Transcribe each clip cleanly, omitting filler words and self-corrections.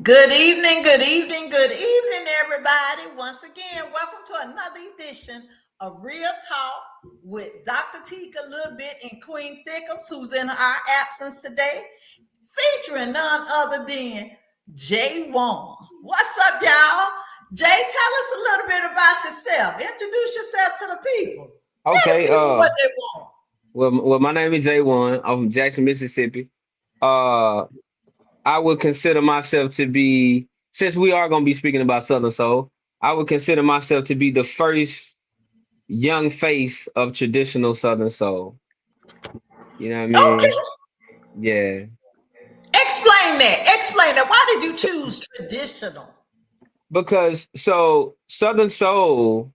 Good evening, everybody. Once again, welcome to another edition of Real Talk with Dr. Tika LilBit and Queen Thickums, who's in our absence today, featuring none other than J-Wonn. What's up, y'all? Jay, tell us a little bit about yourself. Introduce yourself to the people. Tell the Okay, people what they want. well, my name is J-Wonn. I'm from Jackson, Mississippi. Uh, I would consider myself to be, since we are going to be speaking about Southern Soul, I would consider myself to be the first young face of traditional Southern Soul. You know what I Okay, mean? Yeah. explain that. Explain that. Why did you So, choose traditional? because Southern Soul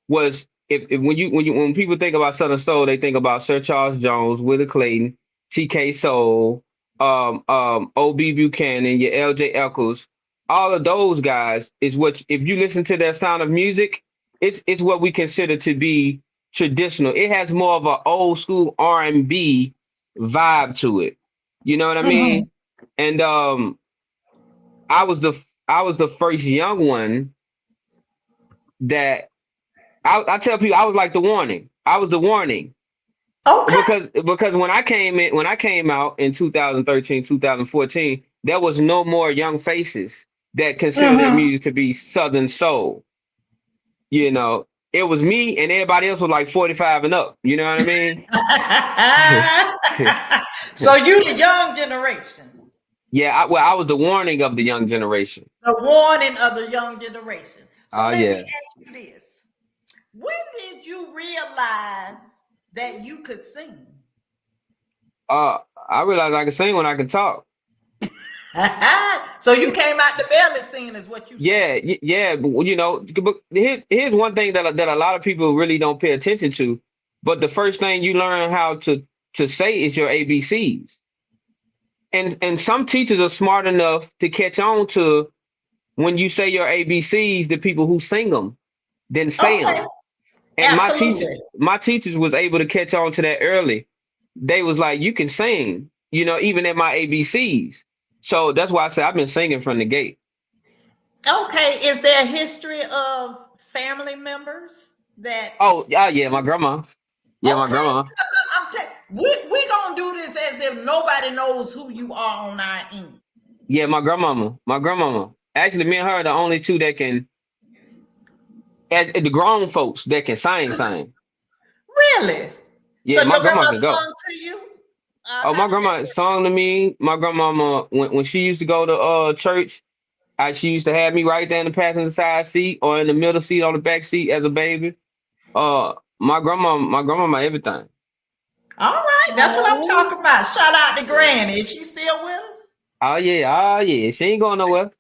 was if when people think about Southern Soul, they think about Sir Charles Jones, Willie Clayton, T.K. Soul, O.B. Buchanan, your L.J. Eccles, all of those guys is what if you listen to their sound of music, it's what we consider to be traditional. It has more of an old school R&B vibe to it. You know what I Mhm. mean? And I was the I was the first young one that I tell people I was like the warning. I was the warning Okay. because when I came out in 2013, 2014, there was no more young faces that consider their Mhm. music to be Southern soul. You know, it was me and everybody else was like 45 and up. You know what I mean? So you the young generation, Yeah, I was the warning of the young generation. the warning of the young generation. So Oh let me yeah. ask you this. When did you realize that you could sing? I realized I could sing when I could talk. So you came out the belly singing is what you saying. Yeah, but, but here's one thing that a lot of people really don't pay attention to. But the first thing you learn how to say is your ABCs. And some teachers are smart enough to catch on to when you say your ABCs, the people who sing them, then say Okay, them. And absolutely. my teachers was able to catch on to that early. They was like, you can sing, even at my ABCs. So that's why I say I've been singing from the gate. Okay, is there a history of family members that Oh, yeah, my grandma. Yeah, my okay, grandma. because I'm telling we gonna do this as if nobody knows who you are on our end. Yeah, my grandmama. My grandmama. Actually, me and her are the only two that can, the grown folks that can sing. Really? So Yeah, my your grandma grandma can go. sung to you? Oh, How my did that grandma work? sung to me. My grandmama, when she used to go to church, she used to have me right there in the passenger side seat or in the middle seat on the back seat as a baby. My grandma, everything. All right, that's what I'm Oh, talking about. Shout out to Yeah. Granny. Is she still with us? Oh yeah. She ain't going nowhere.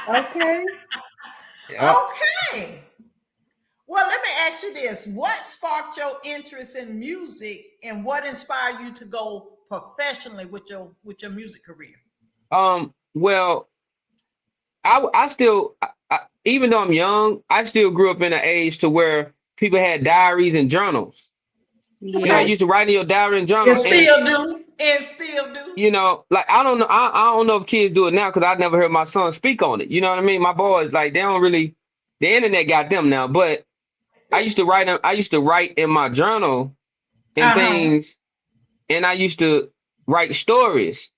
okay. Yeah. Okay. Well, let me ask you this. What sparked your interest in music and what inspired you to go professionally with your music career? Well, I still, even though I'm young, I still grew up in an age to where people had diaries and journals. You know, I Okay. used Yes. to write in your diary and journal, And and still do. And still do. like I don't know, I don't know if kids do it now because I never heard my son speak on it. You know what I mean? My boys like they don't really. The internet got them now, but I used to write in my journal and Uh-huh. things, and I used to write stories.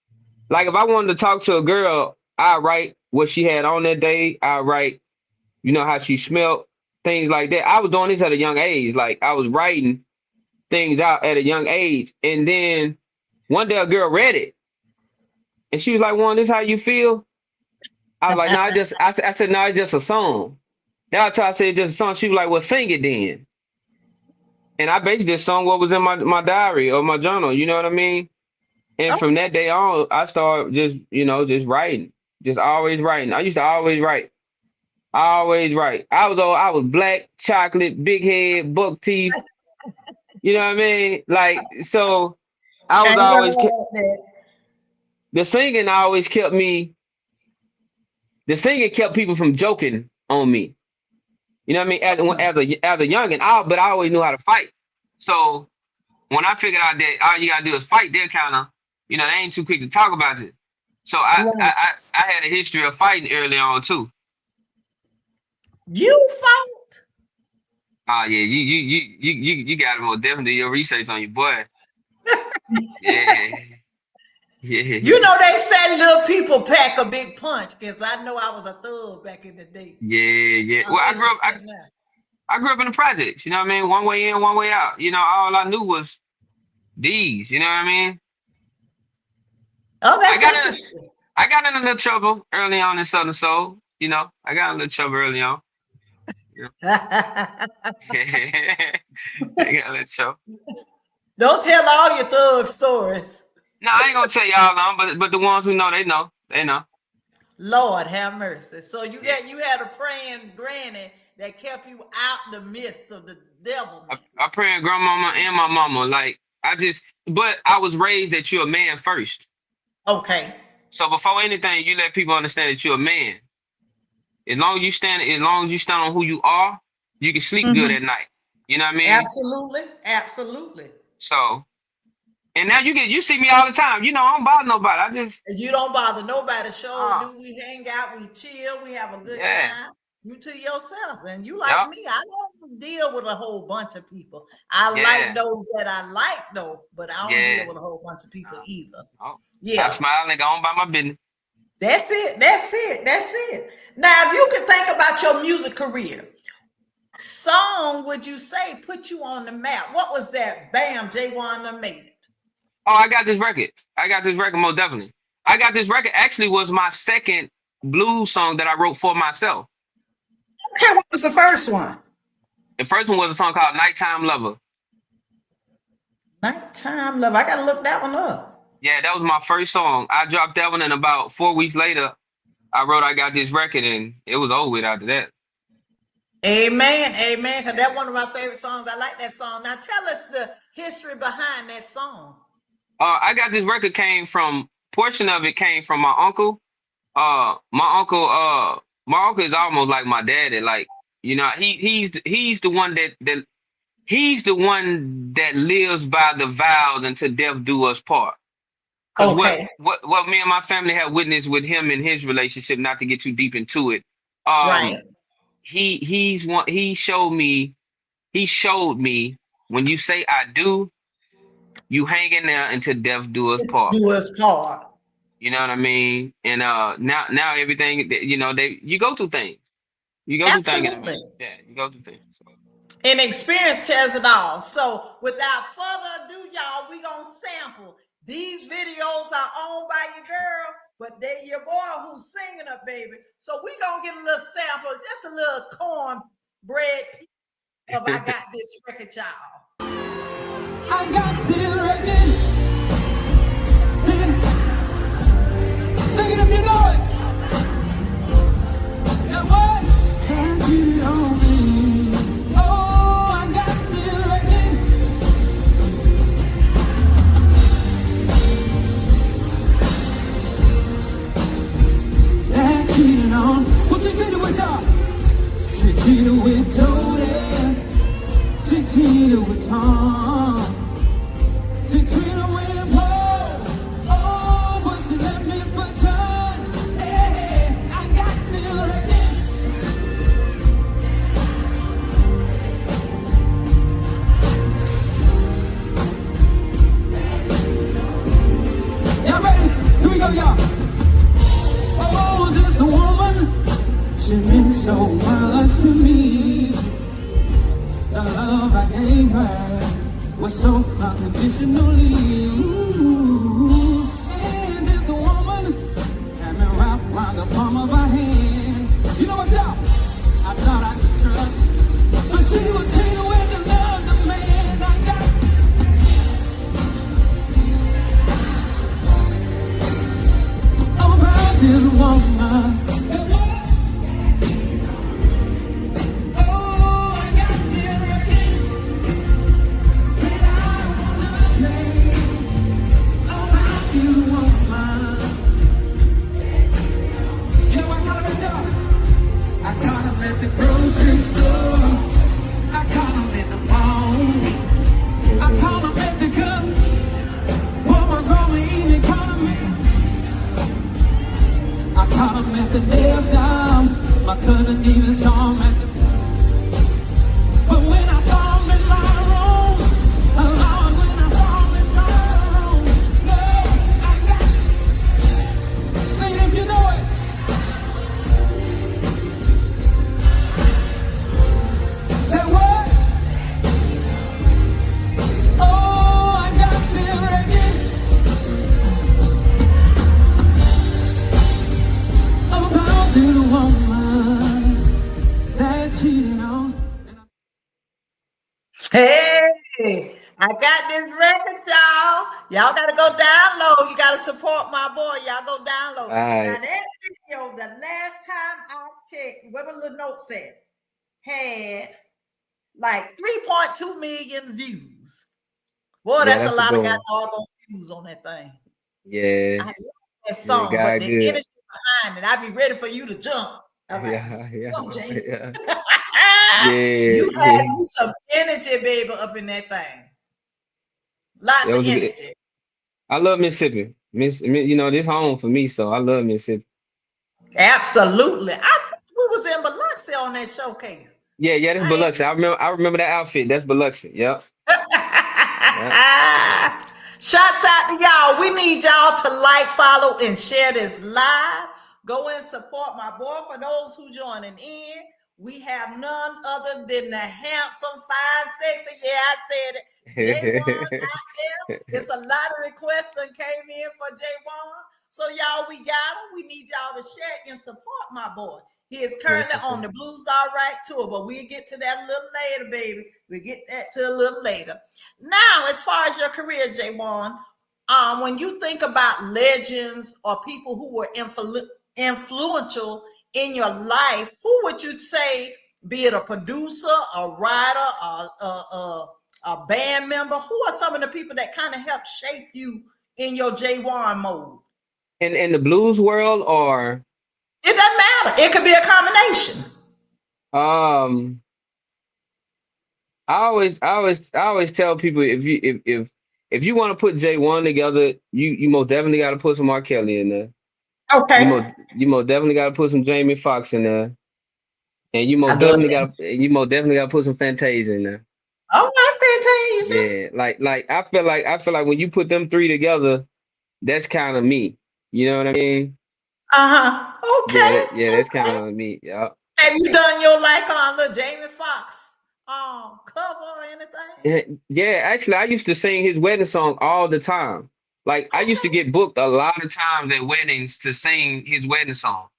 Like if I wanted to talk to a girl, I write what she had on that day. I write, how she smelled, things like that. I was doing this at a young age. Like I was writing things out at a young age. And then one day a girl read it and she was like, "One, this how you feel?" I was like, "No, I said, no, it's just a song." That's why I said it's just a song. She was like, "Well, sing it then." And I basically just sung what was in my diary or my journal. You know what I mean? And from that day on, I started just writing, just always writing. I used to always write. Always write. I was black, chocolate, big head, buck teeth. You know what I mean? Like so, I was Ain't always nothing wrong with the singing. Always kept me. The singing kept people from joking on me. You know what I mean? As a youngin, but I always knew how to fight. So when I figured out that all you gotta do is fight, they're kind of, they ain't too quick to talk about it. So I, Right. I I I had a history of fighting early on too. You fought. Oh yeah, you got to more definitely do your research on your boy. Yeah, You yeah, know they say little people pack a big punch because I know I was a thug back in the day. yeah. I'm Well, innocent now. I grew up in the projects. You know what I mean? One way in, one way out. You know, all I knew was these. You know what I mean? Oh, I that's got in interesting. I got in a little trouble early on in Southern Soul. You know, I got in a little trouble early on. You know? I got a little trouble. Don't tell all your thug stories. No, I ain't gonna tell y'all them, but the ones who know, they know. They know. Lord have mercy. So Yeah. you had a praying granny that kept you out the midst of the devilment. I pray and grandmama and my mama. Like but I was raised that you're a man first. Okay. So before anything, you let people understand that you're a man. As long as you stand on who you are, you can sleep good Mhm. at night. You know what I mean? Absolutely. Absolutely. So, and now you see me all the time. You know, I don't bother nobody. I just, You don't bother nobody. Show uh, do we hang out, we chill, we have a good yeah, time. You to yourself. And you like yep, me, I don't deal with a whole bunch of people. I like yeah, those that I like though, but I don't yeah. deal with a whole bunch of people either. Oh, I Yeah. smile and go on by my business. That's it. That's it. That's it. Now, if you could think about your music career, song would you say put you on the map? What was that? Bam, J-Wonn done made it. Oh, I got this record. I got this record most definitely. I got this record actually was my second blues song that I wrote for myself. Okay, what was the first one? The first one was a song called Nighttime Lover. Nighttime Love. I gotta look that one up. Yeah, that was my first song. I dropped that one, and about 4 weeks later, I wrote I Got This Record, and it was over with after that. Amen. Amen. Because Yeah. that's one of my favorite songs. I like that song. Now tell us the history behind that song. I Got This Record portion of it came from my uncle. My uncle is almost like my daddy. Like, you know, he's the one he's the one that lives by the vows until death do us part. Because Okay. what me and my family have witnessed with him and his relationship, not to get too deep into it, Right. he showed me when you say I do, you hang in there until death do us part. Do us part. You know what I mean? And now everything you know, you go through things. You go through things in the Absolutely. music. Yeah, you go through things. So. And experience tells it all. So without further ado, y'all, we gonna sample. These videos are owned by your girl, but they your boy who's singing up, baby. So we gonna get a little sample, just a little cornbread of I Got This Record, y'all. I got this record. Sing it if you know it. Yeah, what? Can't you on me? Oh, I got this record. That cheating on. What you cheated with, y'all? She cheated with Jody. She cheated with Tom. She cheated with Paul. Oh, but she left me for John. Hey, I got this record. Y'all ready? Here we go, y'all. Oh, this woman, she meant so much to me. The love I gave her was so unconditionally. Ooh. And this woman had me wrapped around the palm of her hand. You know what, y'all? I thought I could trust, but she was cheating with another man. I got. Oh, about this woman. Yeah, what? At the grocery store, I caught him at the mall, I caught him at the club, woman, growing, even caught him. caught him at the nail shop. My cousin even saw him at the... But when I saw him in my room, Lord, when I saw him in my room, no, I got... Sing it if you know it. That what? Oh, I got this record about this woman that cheated on. Hey, I got this record, y'all. Y'all gotta go download. You gotta support my boy. Y'all go download. All right. Now that video, the last time I checked, what my little note said, had like 3.2 million views. Boy, Yeah, that's a that's a lot of good one. goddamn views on that thing. Yeah. I love that Yeah, song, but God the good. energy behind it, I be ready for you to jump. I'm like, Yeah. come, Jay. Yeah. You Yeah. have you some energy, baby, up in that thing. Lots It of was a good. energy. I love Mississippi. You know, this home for me, so I love Mississippi. Absolutely. We was in Biloxi on that showcase. Yeah, that's Biloxi. I remember that outfit. That's Biloxi. Yep. Yep. Shouts out to y'all. We need y'all to like, follow, and share this live. Go and support my boy. For those who joining in, we have none other than the handsome, fine, sexy. Yeah, I said it. J-Wonn out there. It's a lot of requests that came in for J-Wonn. So y'all, we got him. We need y'all to share and support my boy. He is currently on the Blues All Right tour, but we'll get to that a little later, baby. We'll get that to a little later. Now, as far as your career, J-Wonn, when you think about legends or people who were influential in your life, who would you say, be it a producer, a writer, a band member, who are some of the people that kind of helped shape you in your J-Wonn mode? In the blues world, or it doesn't matter. It could be a combination. I always tell people, if you want to put J-Wonn together, you most definitely got to put some R. Kelly in there. Okay. You most definitely got to put some Jamie Foxx in there, and you I most love definitely got to put some Fantasia in there. All right, Fantasia. Yeah, like I feel like when you put them three together, that's kind of me. You know what I mean? Okay. That's kind of me. Yeah. Have you done your little Jamie Foxx cover or anything? Yeah, actually, I used to sing his wedding song all the time. Like I used to Okay. get booked a lot of times at weddings to sing his wedding song,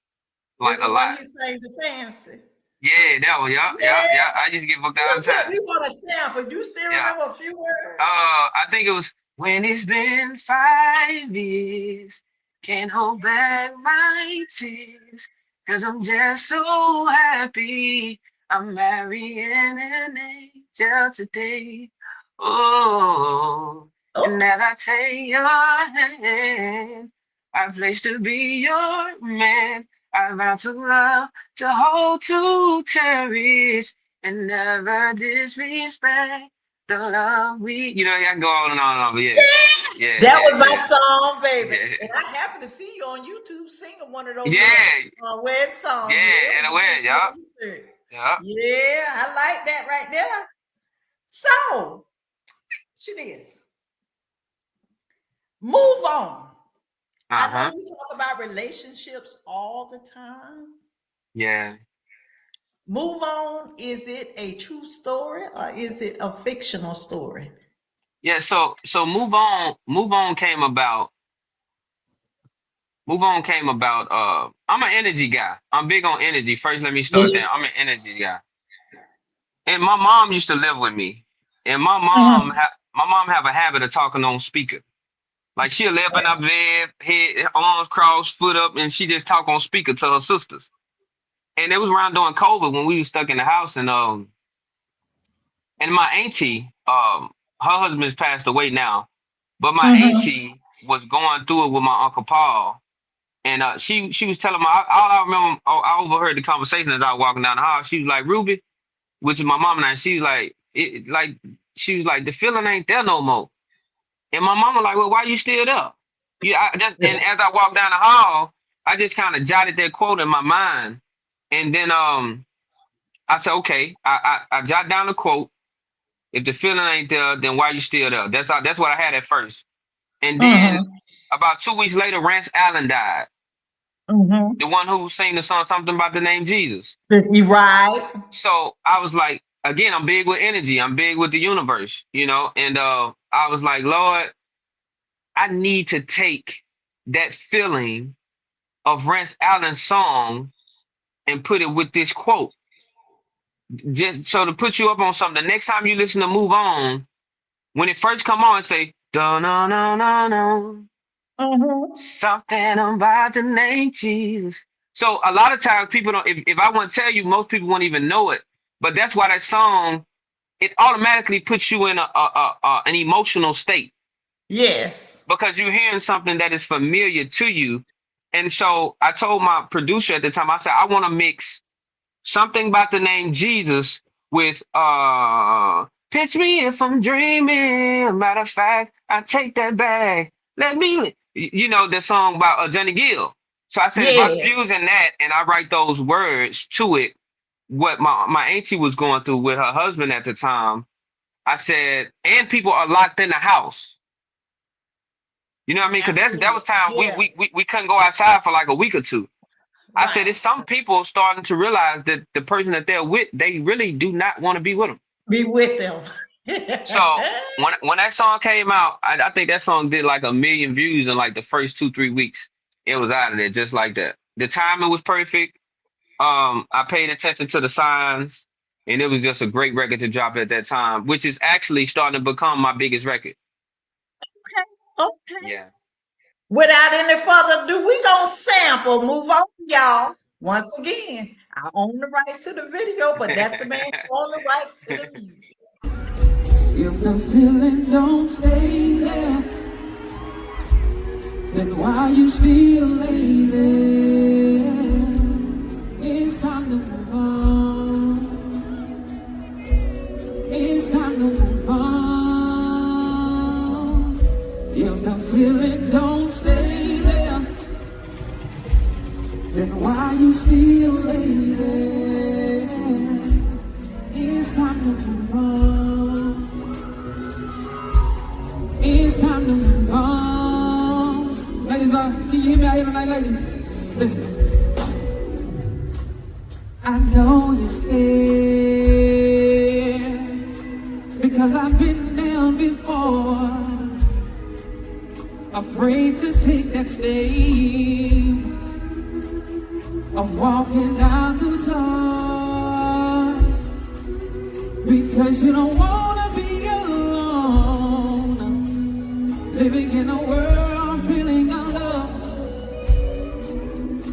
Is like a it when lot. he sings the fancy? Yeah, that one. Yeah. Yeah. I used to get booked all the time. We want to sample. You still Yeah. remember a few words? I think it was when it's been 5 years, can't hold back my tears, 'cause I'm just so happy I'm marrying an angel today. Oh, and Okay. as I take your hand, I pledge to be your man. I vow to love, to hold, to cherish, and never disrespect the love we, I can go on and on and on, but That was my song, baby. yeah, And I happened to see you on YouTube singing one of those yeah, wedding songs. yeah, in a way, yeah. Yeah, I like that right there. So, it is. Move on. I know you talk about relationships all the time. Yeah. Move on. Is it a true story or is it a fictional story? Yeah, so move on came about. Move on came about. I'm an energy guy. I'm big on energy. First, let me start there. I'm an energy guy. And my mom used to live with me. And my mom have a habit of talking on speaker. Like she'll lay up in her bed, head arms crossed, foot up, and she just talk on speaker to her sisters. And it was around during COVID when we was stuck in the house, and my auntie, her husband's passed away now, but my auntie was going through it with my Uncle Paul. And she was telling me, all I remember, I overheard the conversation as I was walking down the hall. She was like, Ruby, which is my mom and I, she was like, she was like, the feeling ain't there no more. And my mama like, well, why you still there? And as I walked down the hall, I just kind of jotted that quote in my mind, and then I said, okay, I jot down the quote. If the feeling ain't there, then why you still there? That's what I had at first. And then Mm-hmm. about 2 weeks later, Rance Allen died. Mm-hmm. The one who sang the song something about the name Jesus. You right. So I was like, again, I'm big with energy. I'm big with the universe, and I was like, Lord, I need to take that feeling of Rance Allen's song and put it with this quote. Just so to put you up on something. The next time you listen to Move On, when it first come on, say, no, no, no, no, no. Mm-hmm. Something about the name Jesus. So a lot of times people don't, if I want to tell you, most people won't even know it. But that's why that song, it automatically puts you in an emotional state Yes. because you're hearing something that is familiar to you. And so I told my producer at the time, I said, I want to mix something about the name Jesus with pitch me if I'm dreaming. Matter of fact, I take that back. Let me, the song about Johnny Gill. So I said, if I'm Yes. fusing that and I write those words to it, what my auntie was going through with her husband at the time, I said, and people are locked in the house. You know what I mean? Because that Absolutely. was time Yeah. we couldn't go outside for like a week or two. I said, Right. it's some people starting to realize that the person that they're with, they really do not want to be with them. Be with them. So when that song came out, I think that song did like 1 million views in like the first 2-3 weeks. It was out of there just like that. The timing was perfect. I paid attention to the signs, and it was just a great record to drop at that time, which is actually starting to become my biggest record. Okay. Yeah. Without any further ado, we gonna sample. Move on, y'all. Once again, I own the rights to the video, but that's the man who owns the rights to the music. If the feeling don't stay there, then why you still lay there? It's time to move on. It's time to move on. If the feeling don't stay there, then why you still lay there? It's time to move on. It's time to move on. Ladies, can you hear me out here tonight, ladies? Listen. I know you're scared because I've been down before, afraid to take that step of walking out the door because you don't want to be alone, living in a world feeling unloved,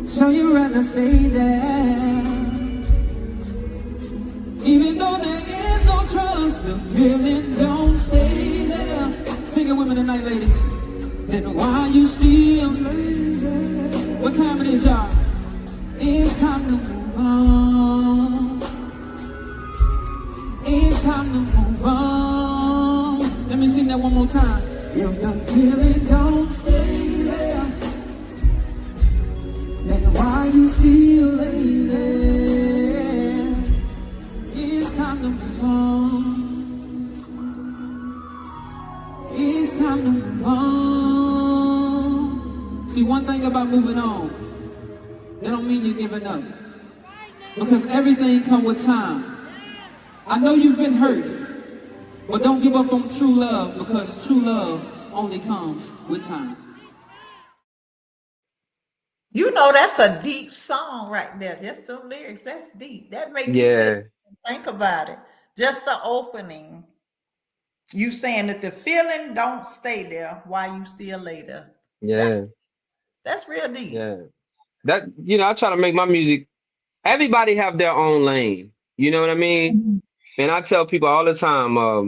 so you'd rather stay there. Even though there is no trust, the feeling don't stay there. Sing it with me tonight, ladies. Then why you still lay there? What time it is, y'all? It's time to move on. It's time to move on. Let me sing that one more time. If the feeling don't stay there, then why you still lay there? It's time to move on. It's time to move on. See, one thing about moving on, that don't mean you're giving up. Because everything comes with time. I know you've been hurt, but don't give up on true love, because true love only comes with time. You know that's a deep song right there. Just some lyrics. That's deep. That make you sit Yeah. and think about it. Just the opening. You saying that the feeling don't stay there while you still lay there. That's Yeah. that's real deep. Yeah. That, I try to make my music, everybody have their own lane. You know what I mean? Mhm. And I tell people all the time, I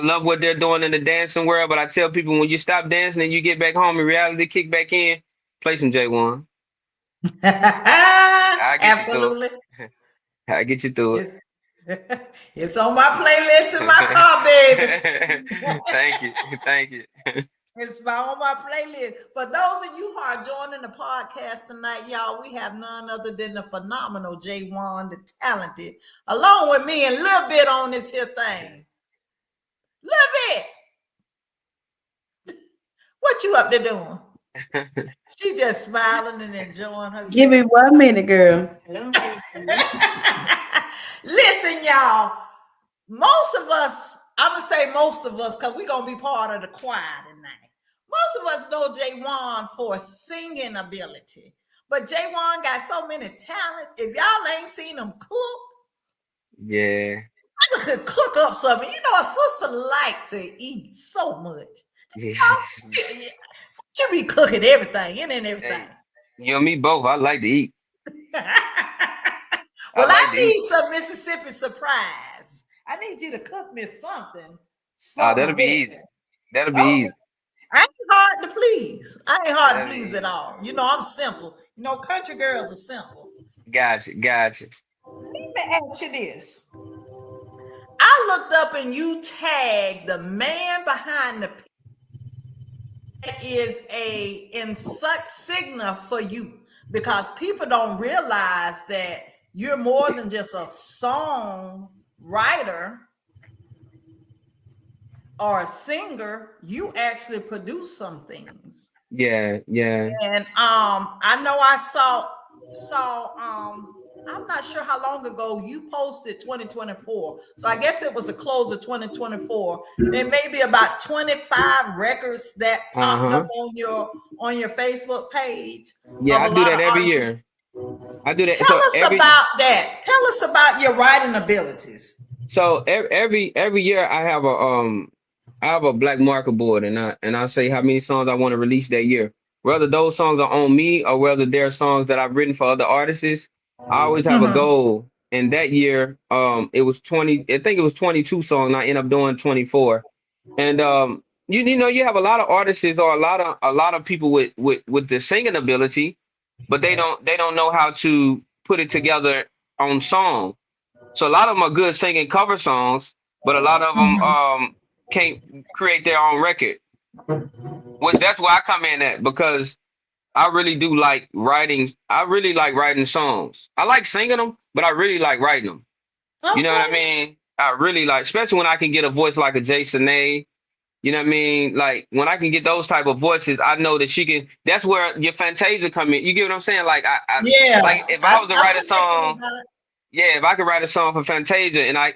love what they're doing in the dancing world, but I tell people when you stop dancing and you get back home and reality kick back in, play some J-Wonn. I get you through Absolutely. it. I get you through it. It's, it's on my playlist in my car, baby. Thank you. Thank you. It's on my playlist. For those of you who are joining the podcast tonight, y'all, we have none other than the phenomenal J-Wonn, the talented, along with me and LilBit on this here thing. LilBit, what you up to doing? She just smiling and enjoying herself. Give me 1 minute, girl. Listen, y'all, most of us, I'm going to say most of us, because we're going to be part of the choir tonight. Most of us know J-Wonn for singing ability, but J-Wonn got so many talents. If y'all ain't seen him cook, yeah, I could cook up something. You know, a sister like to eat so much. You be cooking everything, and everything. Hey, you and me both. I like to eat. Well, I I need some Mississippi surprise. I need you to cook me something. That'll be easy. That'll be easy. I ain't hard to please. I ain't hard to please at all. You know, I'm simple. You know, country girls are simple. Gotcha. Let me ask you this. I looked up and you tagged the man behind the is a insignia for you, because people don't realize that you're more than just a song writer or a singer. You actually produce some things. Yeah. And I know I saw I'm not sure how long ago you posted 2024. So I guess it was the close of 2024. There may be about 25 records that popped up on your Facebook page. Yeah, I do that every year. I do that. Tell us about that. Tell us about your writing abilities. So every year I have a black marker board, and I say how many songs I want to release that year. Whether those songs are on me or whether they're songs that I've written for other artists, I always have a goal. And that year, it was 20. I think it was 22 songs. And I end up doing 24. And you know, you have a lot of artists or a lot of people with the singing ability, but they don't know how to put it together on song. So a lot of them are good singing cover songs, but a lot of them can't create their own record. Which that's where I come in at, because I really do like writing. I really like writing songs. I like singing them, but I really like writing them. Okay. You know what I mean? I really like, especially when I can get a voice like a Jason A. You know what I mean? Like when I can get those type of voices, I know that she can. That's where your Fantasia come in. You get what I'm saying? Like like if I was to write a song, if I could write a song for Fantasia and I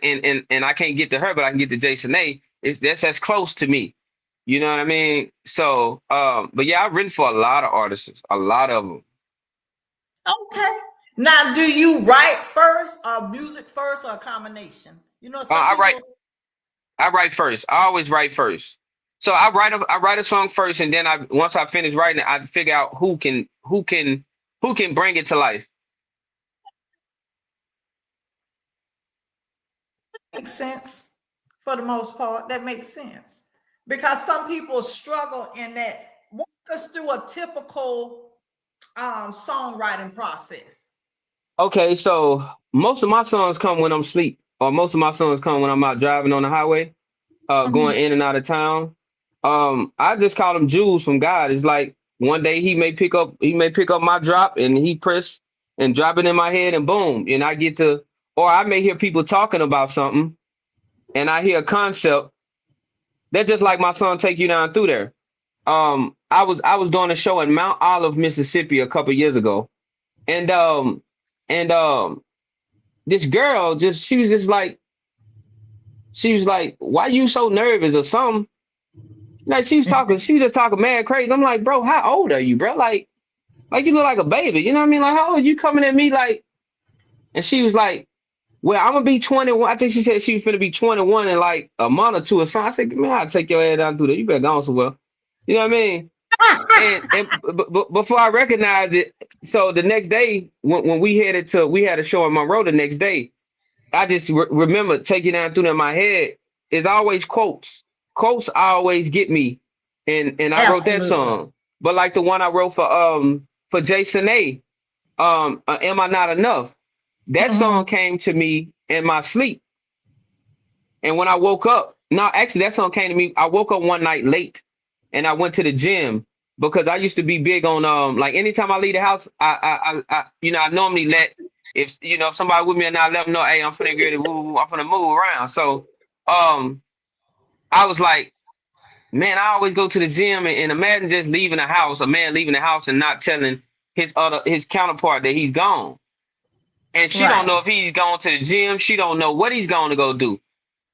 can't get to her, but I can get to Jason A. That's close to me. You know what I mean? So, but yeah, I've written for a lot of artists, a lot of them. Okay. Now, do you write first, or music first, or a combination? You know, I write first. I always write first. So I write a song first, and then once I finish writing it, I figure out who can bring it to life. Makes sense. For the most part, that makes sense. Because some people struggle in that. Walk us through a typical songwriting process. Okay, so most of my songs come when I'm asleep, or most of my songs come when I'm out driving on the highway, going in and out of town. I just call them jewels from God. It's like one day he may pick up my drop and he press and drop it in my head, and boom, and I get to, or I may hear people talking about something and I hear a concept. That's just like my song "Take You Down Through There." I was doing a show in Mount Olive, Mississippi a couple years ago, and this girl she was like, "Why you so nervous?" or something. Like she was just talking mad crazy. I'm like, "Bro, how old are you, bro? Like you look like a baby. You know what I mean? Like, how old are you coming at me like?" And she was like, "Well, I'm gonna be 21." I think she said she was gonna be 21 in like a month or two or something. I said, "Man, I'll take your head down through there. You better go on somewhere." You know what I mean? and before I recognized it, so the next day when we had a show in Monroe the next day, I just remember taking down through in my head is always quotes. Quotes always get me, and I wrote that song. But like the one I wrote for Jason A, Am I Not Enough? That song came to me in my sleep. And when I woke up, no, actually that song came to me. I woke up one night late and I went to the gym because I used to be big on like anytime I leave the house, I normally let if if somebody with me and I let them know, hey, I'm finna get it, woo, I'm finna move around. So um I was like, man, I always go to the gym and imagine just leaving the house, a man leaving the house and not telling his counterpart that he's gone. And she don't Right. know if he's going to the gym. She don't know what he's going to go do.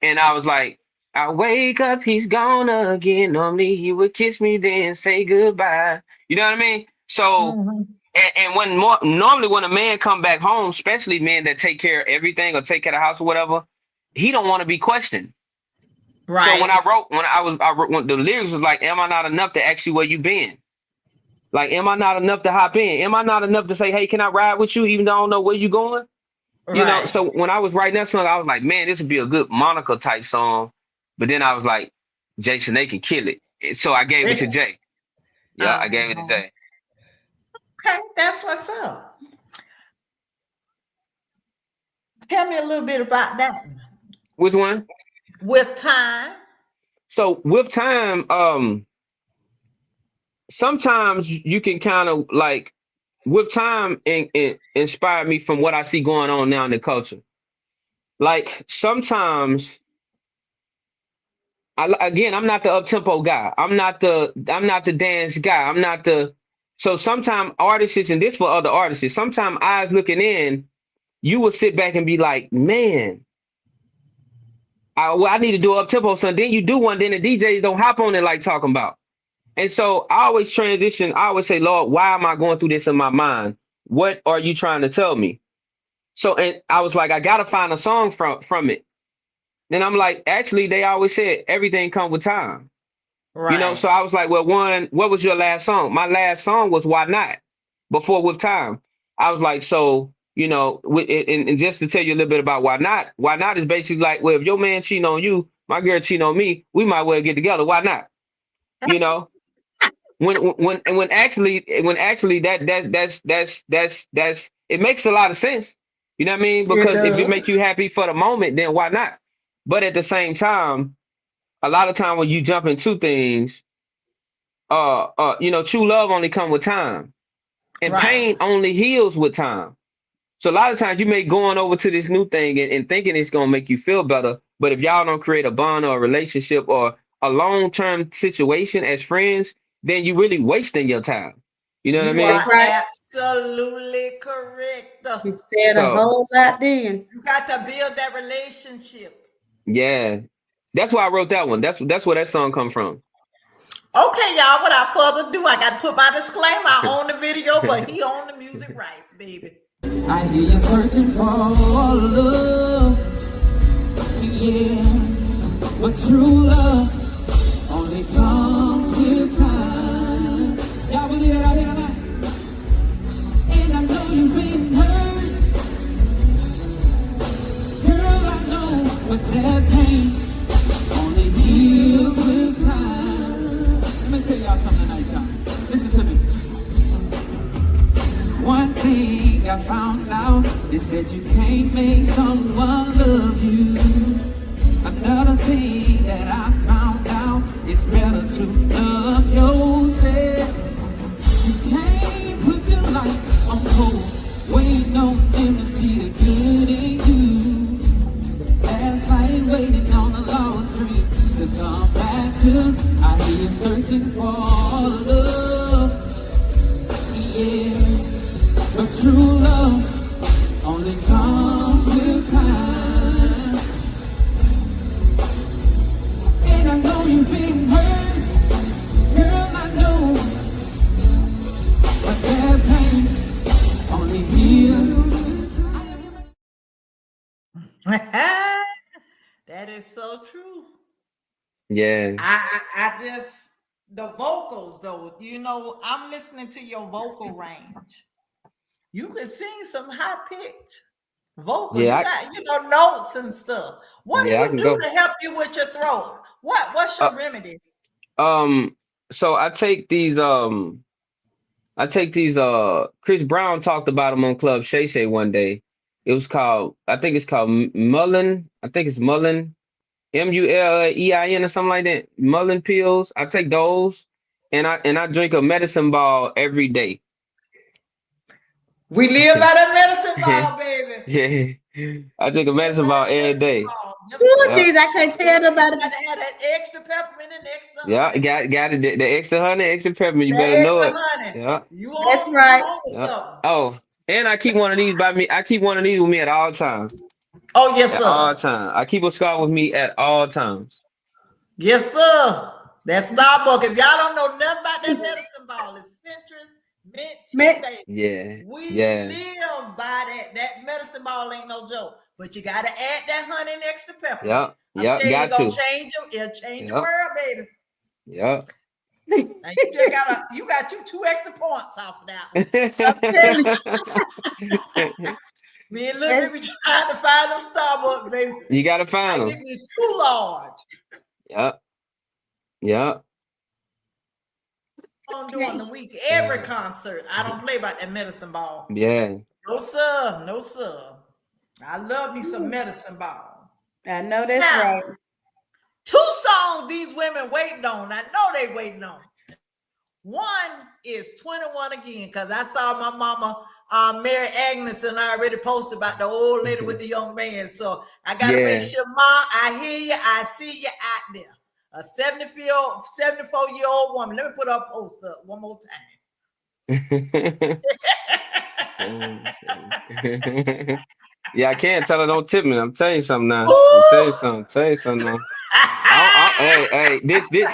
And I was like, I wake up, he's gone again. Normally he would kiss me, then say goodbye. You know what I mean? So, Mhm. and when normally when a man come back home, especially men that take care of everything or take care of the house or whatever, he don't want to be questioned. So Right. I wrote when the lyrics was like, am I not enough to ask you where you been? Like, am I not enough to hop in? Am I not enough to say, hey, can I ride with you even though I don't know where you going? Right. So when I was writing that song, I was like, man, this would be a good Monica type song. But then I was like, Jason, they can kill it. And so I gave it to Jay. Yeah, I gave it to Jay. Okay, that's what's up. Tell me a little bit about that one. Which one? With time. So with time, sometimes you can kind of like with time and inspire me from what I see going on now in the culture. Like sometimes again, I'm not the up tempo guy. I'm not the dance guy. I'm not the so sometimes artists, and this for other artists, sometimes eyes looking in, you will sit back and be like, man, I need to do up tempo. So then you do one, then the DJs don't hop on it like talking about. And so I always transition. I always say, Lord, why am I going through this in my mind? What are you trying to tell me? So and I was like, I gotta find a song from it. Then I'm like, actually, they always said everything comes with time. Right. So I was like, well, one, what was your last song? My last song was Why Not? Before With Time. I was like, so, and just to tell you a little bit about Why Not is basically like, well, if your man cheating on you, my girl cheating on me, we might well get together. Why not? You know, when actually that's it makes a lot of sense. You know what I mean? It Because if it does. makes you happy for the moment, then why not? But at the same time, a lot of time when you jump into things, true love only come with time, and Right. pain only heals with time. So a lot of times you may going over to this new thing and thinking it's gonna make you feel better, but if y'all don't create a bond or a relationship or a long-term situation as friends, then you really wasting your time. You know what I You That's mean? are right. absolutely correct. You said a So whole lot then. You got to build that relationship. yeah, that's why I wrote that one. That's where that song come from. Okay, y'all, without further ado, I got to put my disclaimer. I own the video, but he own the music rights, baby. I hear you searching for love, yeah. But true love only comes with time. Y'all believe that out here tonight? And I know you've been hurt, girl. I know, but that pain only heals with time. Let me tell y'all something tonight, y'all. Listen to me. One thing I found out is that you can't make someone love you. Another thing that I found out is better to love yourself. You can't put your life on hold, waiting on them to see the good in you. That's like waiting on the lost dream to come back to. I hear you searching for love, yeah. But true love only comes with time. And I know you've been hurt, girl, I know. But that pain only heals. That is so true. Yeah, I just the vocals though, I'm listening to your vocal range. You can sing some high pitch vocals. yeah, You got, notes and stuff. What do I you can do go. to help you with your throat? What's Uh, your remedy? um, so I take these Chris Brown talked about them on Club Shay Shay one day. It was called I think it's called Mullen. I think it's Mullen, Mullein or something like that. Mullen pills. I take those. I drink a medicine ball every day. We live by that medicine ball, baby. Yeah. I drink a We live by medicine ball that every medicine day. ball. Yes, Oh, sir. Yeah. geez, I can't tell You nobody. got to have that extra peppermint and extra Yeah, honey. got it. The extra honey, extra peppermint. You better That know extra it. honey. Yeah. You That's on right. with Yeah. something. Oh, and I keep one of these by me. I keep one of these with me at all times. Oh, yes, At all sir. times. I keep a scar with me at all times. Yes, sir. That's Starbucks. If y'all don't know nothing about that medicine ball, it's citrus mint tea, Man, baby. Yeah. We Yeah. live by that. That medicine ball ain't no joke. But you gotta add that honey and extra peppermint. Yep. I'm Yep. telling you, Got it's gonna to. change you. It'll change the Yep. world, baby. Yep. And you got you 2 extra points off of that one. I'm telling you. Me and Lil Bit, we trying to find them Starbucks, baby. You gotta I find give them. me 2 large. Yep. Yep. I'm doing the week. Every concert. I don't play about that medicine ball. Yeah. No, sir. No, sir. I love me some medicine ball. I know that's Now, right. 2 songs these women waiting on. I know they waiting on. One is 21 again, because I saw my mama, Mary Agnes, and I already posted about the old lady with the young man. So I got to make sure, Ma, I hear you. I see you out there. A 74-year-old woman. Let me put her post up one more time. Yeah, I can't tell her don't tip me. I'm telling you something now. Ooh! I'm telling you something. Tell you something now. Hey, this is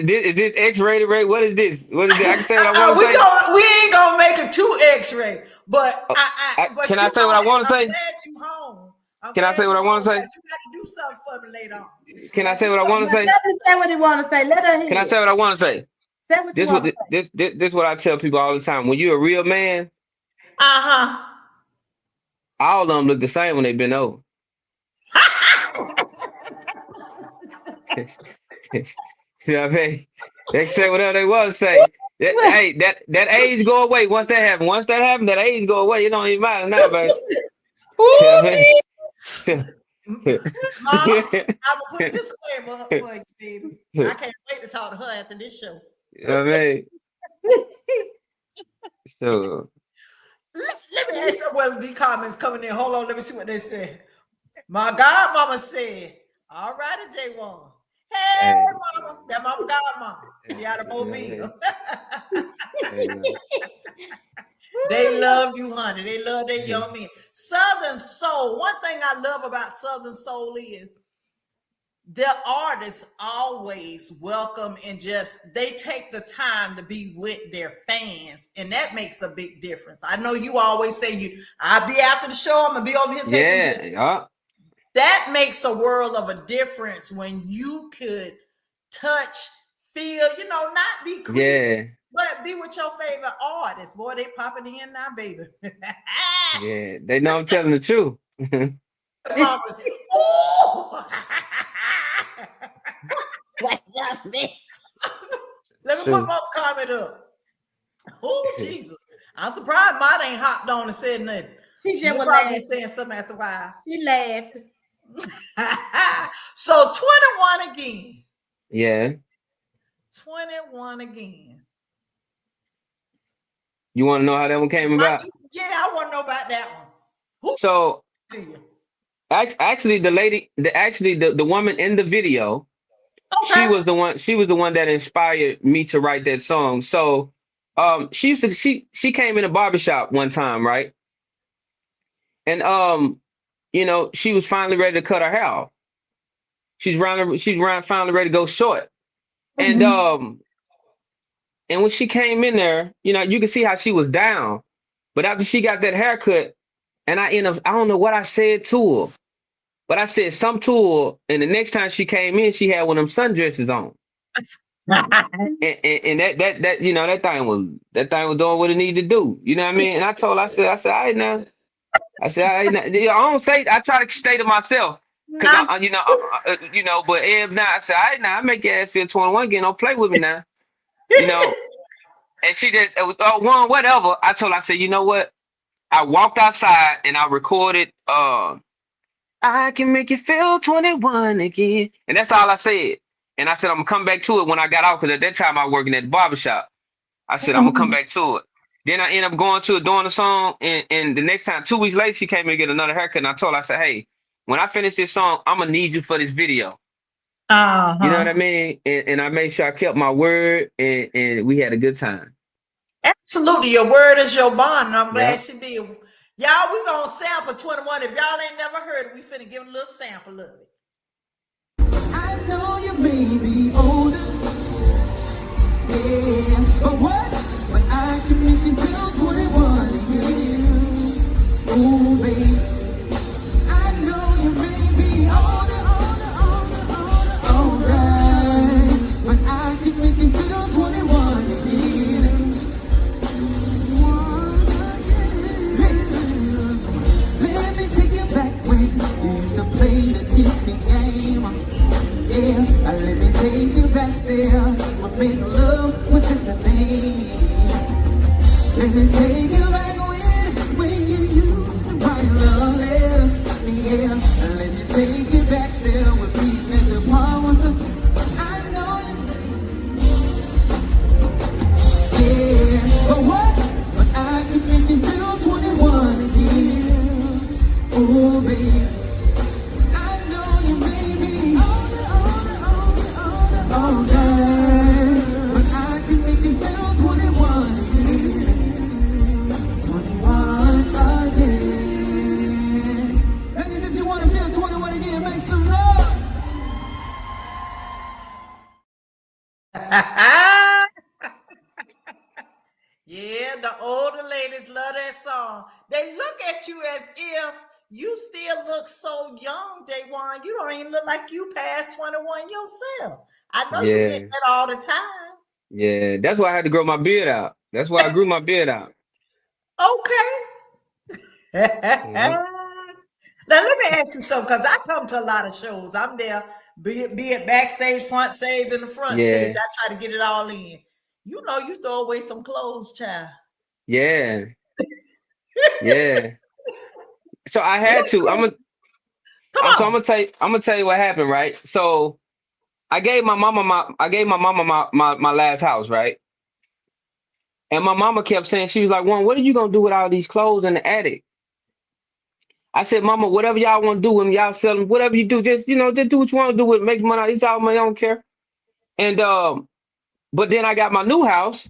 this X-rated rate? What is this? What is this? I can say what I want to say. We ain't gonna make it too X-ray, but but Can I say what I want to say? I'm glad you home. Can I say what I want to say? You got to do something for me later on. Can I say what I want to say? Let her say what he want to say. Let her hear. Can I say what I want to say? Say what you want to say. This what I tell people all the time. When you're a real man, all of them look the same when they been over. You know what I mean? They can say whatever they want to say. Hey, that age go away once that happens. Once that happens, that age go away. It don't even matter now, baby. Ooh, jeez. Mom, I'm gonna put a disclaimer up for you, baby. I can't wait to talk to her after this show. You know what I mean? So Let me ask you one of these comments coming in. Hold on, let me see what they say. My godmama said, all righty, J-Wonn. Hey, mama. That mama godmama. She out of Mobile. They love you, honey. They love their young men. Southern Soul. One thing I love about Southern Soul is the artists always welcome and they take the time to be with their fans, and that makes a big difference. I know you always say I'll be after the show, I'm gonna be over here taking pictures. yeah. That makes a world of a difference when you could touch, feel, not be creepy, but be with your favorite artist. Boy, they popping in now, baby. Yeah, they know I'm telling the truth. Mama, let me put my comment up. Oh, Jesus. I'm surprised Mott ain't hopped on and said nothing. She probably saying something after a while. She laughed. So 21 again. Yeah. 21 again. You want to know how that one came about? Yeah, I want to know about that one. So actually, the woman in the video, she was the one that inspired me to write that song. So she came in a barbershop one time, right? And she was finally ready to cut her hair off. She's finally ready to go short. And when she came in there, you could see how she was down. But after she got that haircut, and I don't know what I said to her, but I said something to her, and the next time she came in, she had one of them sundresses on. and that thing was doing what it needed to do. You know what I mean? And I told her, I said, all right now. I said, all right now. I don't say, I try to stay to myself. Cause but Eb now, I said, all right now, I make your ass feel 21 again. Don't play with me now. And she just, one, whatever. I told her, I said, you know what? I walked outside and I recorded, I can make you feel 21 again. And that's all I said. And I said, I'm gonna come back to it when I got out, because at that time I was working at the barbershop. I said, I'm gonna come back to it. Then I ended up going to it, doing the song, and the next time, 2 weeks later, she came in to get another haircut, and I told her, I said, hey, when I finish this song, I'm gonna need you for this video. You know what I mean? And I made sure I kept my word, and we had a good time. Absolutely. Your word is your bond, and I'm glad Yep. she did. Y'all, we gonna sample 21. If y'all ain't never heard it, we finna give a little sample of it. I know you may be older, yeah, but what? When I can make you feel 21 again, ooh, baby. I know you may be older, alright. When I can make you feel 21 again. Let me take you back when you used to play the kissing game. Yeah, let me take you back there when making love was just a thing. Let me take you back when you used to write love letters. Yeah, let me take you back there when we met the palms. I know you. Yeah, but what? But I can make you feel 21 again. Oh, baby. I know you may be older, but I can make you feel 21 again. 21 again. Ladies, if you want to feel 21 again, make some love. Yeah, the older ladies love that song. They look at you as if you still look so young, J-Wonn. You don't even look like you passed 21 yourself. I know you get Yeah. that all the time. Yeah. That's why I had to grow my beard out. That's why I grew my beard out. Okay. Yeah. Now let me ask you something, because I come to a lot of shows. I'm there, be it backstage, front stage, and the front stage. Yeah. I try to get it all in. You know, you throw away some clothes, child. Yeah. Yeah. So I had What to. clothes? Come So on. I'm gonna tell you what happened, right? So I gave my mama my last house, right? And my mama kept saying, she was like, "One, what are you gonna do with all these clothes in the attic?" I said, "Mama, whatever y'all want to do when y'all sell them, whatever you do, just just do what you want to do with it, make money. It's all money, I don't care." And but then I got my new house,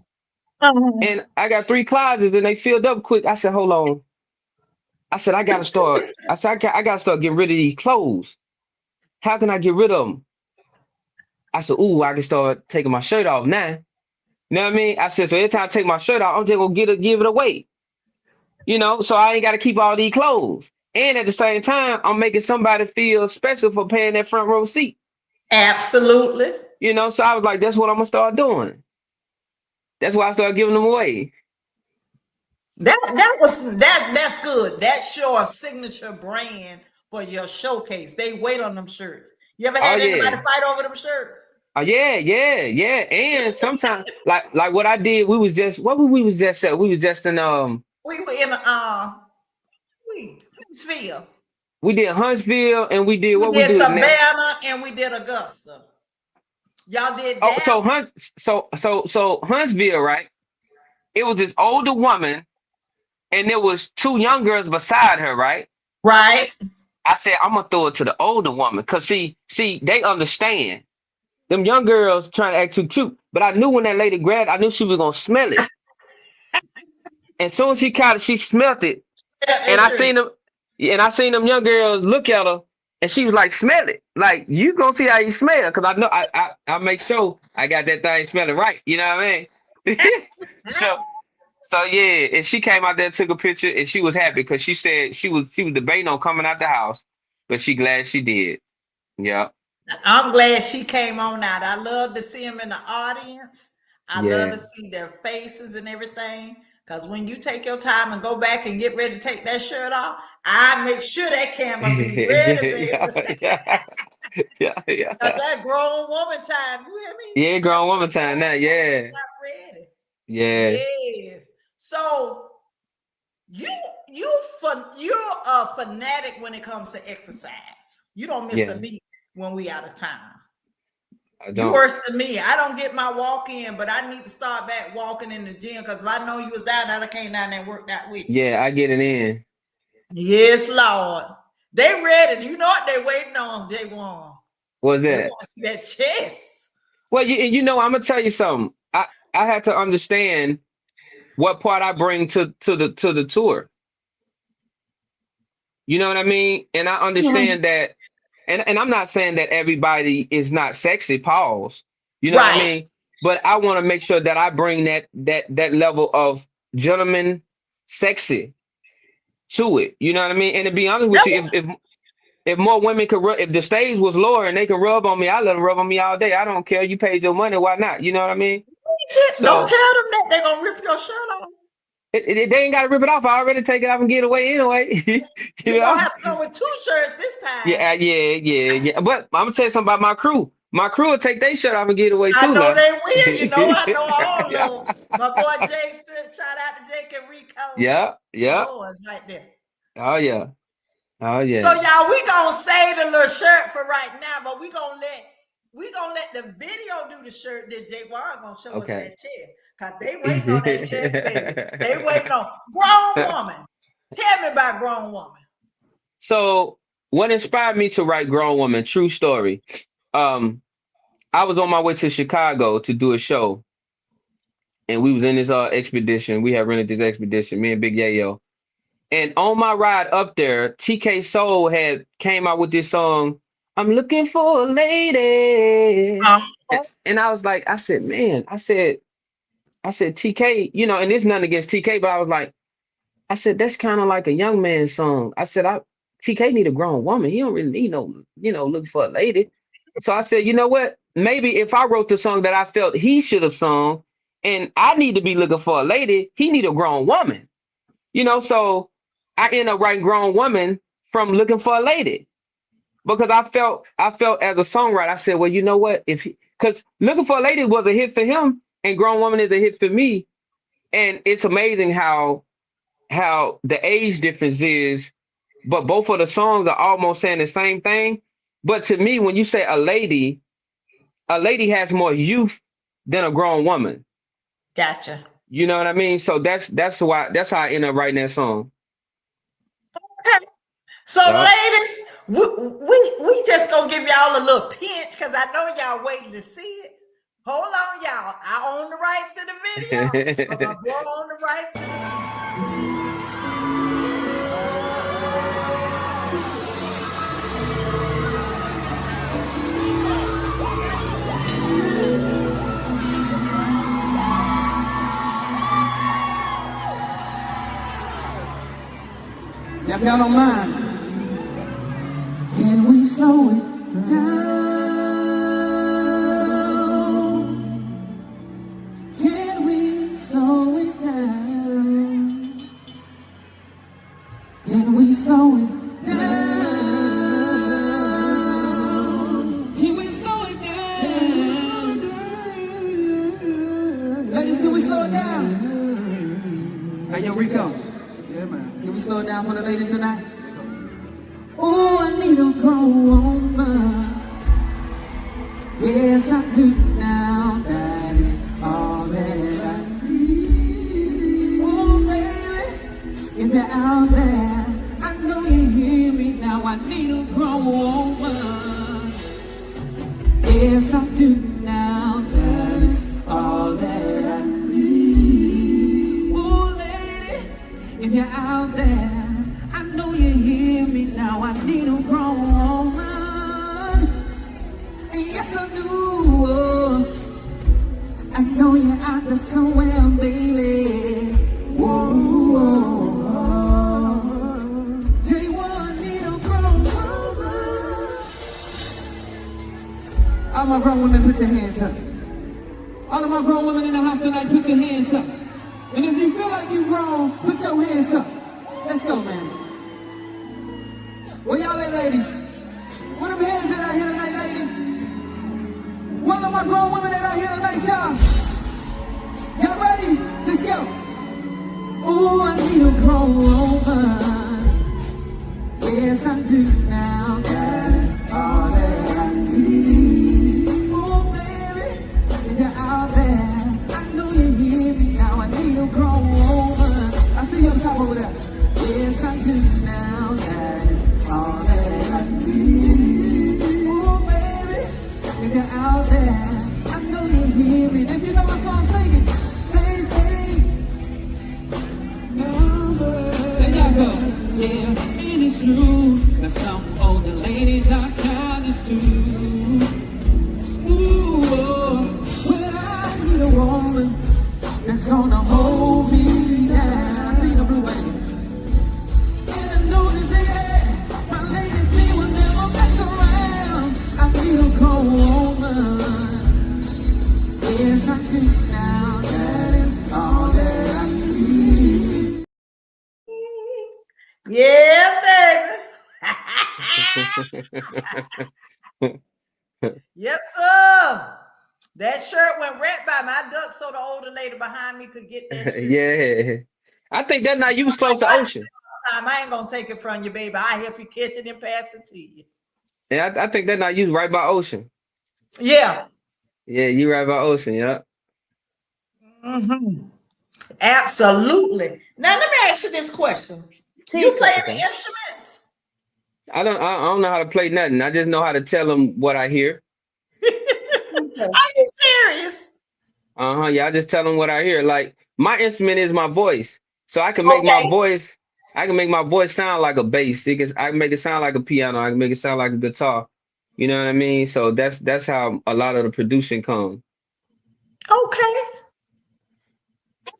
and I got 3 closets, and they filled up quick. I said, "Hold on." I said, "I gotta start." I said, I gotta start getting rid of these clothes. How can I get rid of them?" I said, "Ooh, I can start taking my shirt off now." You know what I mean? I said, so every time I take my shirt off, I'm just gonna give it away. So I ain't gotta keep all these clothes. And at the same time, I'm making somebody feel special for paying that front row seat. Absolutely. So I was like, that's what I'm gonna start doing. That's why I started giving them away. That's good. That's your signature brand for your showcase. They wait on them shirts. You ever Oh had anybody yeah. fight over them shirts? Oh yeah, yeah, yeah. And sometimes like what I did, we was just at? We was just in We were in Huntsville. we did Huntsville, and we did We what we did do next. Savannah, and we did Augusta. Y'all did Oh, so Dallas. Huntsville, right? It was this older woman, and there was 2 young girls beside her, right? Right. I said, I'm gonna throw it to the older woman, cause see, they understand. Them young girls trying to act too cute, but I knew when that lady grabbed, I knew she was gonna smell it. And soon as she smelt it, Yeah, and that's true. I seen them young girls look at her, and she was like, "Smell it, like you gonna see how you smell," cause I know I make sure I got that thing smelling right. You know what I mean? so So yeah, and she came out there, took a picture, and she was happy because she said she was debating on coming out the house, but she glad she did. Yeah, I'm glad she came on out. I love to see them in the audience. I love yeah, to see their faces and everything. Because when you take your time and go back and get ready to take that shirt off, I make sure that camera be ready, baby. yeah, yeah, yeah, Cause yeah. that grown woman time, you hear me? Yeah, That grown woman time now. grown woman Yeah, got ready. yeah, Yes. So you you're a fanatic when it comes to exercise. You don't miss a yeah. beat when we out of town. I You don't. worse than me. I don't get my walk in, but I need to start back walking in the gym because if I know you was down there, I came down there and worked out with you. Yeah, I get it in. Yes, Lord. They ready. You know what they waiting on, J-Wonn. What's They that? want to see that chest. Well, you know, I'm gonna tell you something. I had to understand what part I bring to the tour. You know what I mean? And I understand that, and I'm not saying that everybody is not sexy, pause. You know what I Right. mean? But I want to make sure that I bring that level of gentleman sexy to it. You know what I mean? And to be honest with you, if more women could rub, if the stage was lower and they can rub on me, I let them rub on me all day. I don't care. You paid your money, why not? You know what I mean? Don't tell them that they're gonna rip your shirt off. They ain't got to rip it off. I already take it off and get away anyway. You know? gonna have to go with 2 shirts this time. Yeah. But I'm gonna tell you something about my crew. My crew will take their shirt off and get away too. I know now. they will. You know, I know all of them. My boy Jake, shout out to Jake and Rico. Yeah. Boys right there. Oh yeah. So y'all, we gonna say the little shirt for right now, but we gonna let the video do the shirt that J-Wonn gonna show us that chest. Cause they waiting on that chest, baby. They waiting on grown woman. Tell me about grown woman. So what inspired me to write Grown Woman? True story. I was on my way to Chicago to do a show, and we was in this expedition. We had rented this expedition, me and Big Yayo. And on my ride up there, TK Soul had came out with this song, I'm looking for a lady. And I was like, I said, TK, you know, and there's nothing against TK, but I was like, I said, that's kind of like a young man's song. I said, TK need a grown woman. He don't really need no, looking for a lady. So I said, you know what? Maybe if I wrote the song that I felt he should have sung, and I need to be looking for a lady, he need a grown woman. So I end up writing Grown Woman from looking for a lady. Because I felt as a songwriter, I said, well, you know what? Because Looking for a Lady was a hit for him, and Grown Woman is a hit for me. And it's amazing how the age difference is, but both of the songs are almost saying the same thing. But to me, when you say a lady has more youth than a grown woman. Gotcha. You know what I mean? So that's how I end up writing that song. Okay. So ladies, we just gonna give y'all a little pinch because I know y'all waiting to see it. Hold on, y'all. I own the rights to the video, but my boy own the rights to the music. Now, if y'all don't mind, can we slow it down? Can we slow it down? Can we slow it down? Can we slow it down? Ladies, can we slow it down? Hey, yo, Rico. Yeah, man. Can we slow it down for the ladies tonight? Oh, I need a grown woman. Yes, I do now. That is all that I need. Oh, baby, if you're out there, I know you hear me now. I need a grown woman. Yes, I do now. That is all that I need. Oh, lady, if you're out there, I know you hear me now. I need a grown woman. And yes, I do. I know you're out there somewhere, baby. Whoa. J-Wonn need a grown woman. All my grown women, put your hands up. All of my grown women in the house tonight, put your hands up. And if you feel like you grown, put your hands up. Let's go, man. Where y'all at, ladies? Where them hands at out here tonight, ladies? One of my grown women that out here tonight, y'all. Y'all ready? Let's go. Ooh, I need a grown woman. Yes, I do now. That's all that I need. Ooh, Yeah, and it's true that some older ladies are childish too. Ooh, oh, when I need a woman that's gonna hold me down. I see the blue baby. And I notice that my lady, she will never mess around. I need a cold woman. Yes, I think now that is all that I need. Yeah, baby. Yes, sir. That shirt went right by my duck so the older lady behind me could get that shirt. Yeah. I think that now you was close to Ocean. I ain't gonna take it from you, baby. I help you catch it and pass it to you. Yeah, I think that now you was right by Ocean. Yeah. Yeah, you right by Ocean, yeah. Mm-hmm. Absolutely. Now let me ask you this question. You play any instruments? I don't know how to play nothing. I just know how to tell them what I hear. Are you serious? Yeah, I just tell them what I hear. Like my instrument is my voice. So I can make my voice sound like a bass. I can make it sound like a piano. I can make it sound like a guitar. You know what I mean? So that's how a lot of the producing comes. Okay.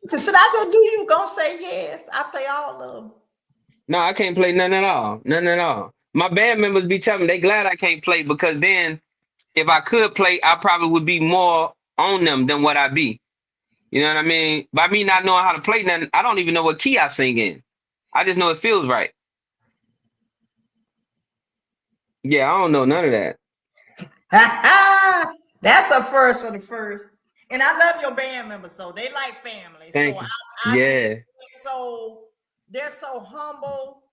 Should I just do you gonna say yes? I play all of them. No, I can't play none at all. None at all. My band members be telling me they glad I can't play because then if I could play, I probably would be more on them than what I be. You know what I mean? By me not knowing how to play nothing, I don't even know what key I sing in. I just know it feels right. Yeah, I don't know none of that. That's a first of the first. And I love your band members though. They like family. Thank so you. I Yeah. mean, they're so humble.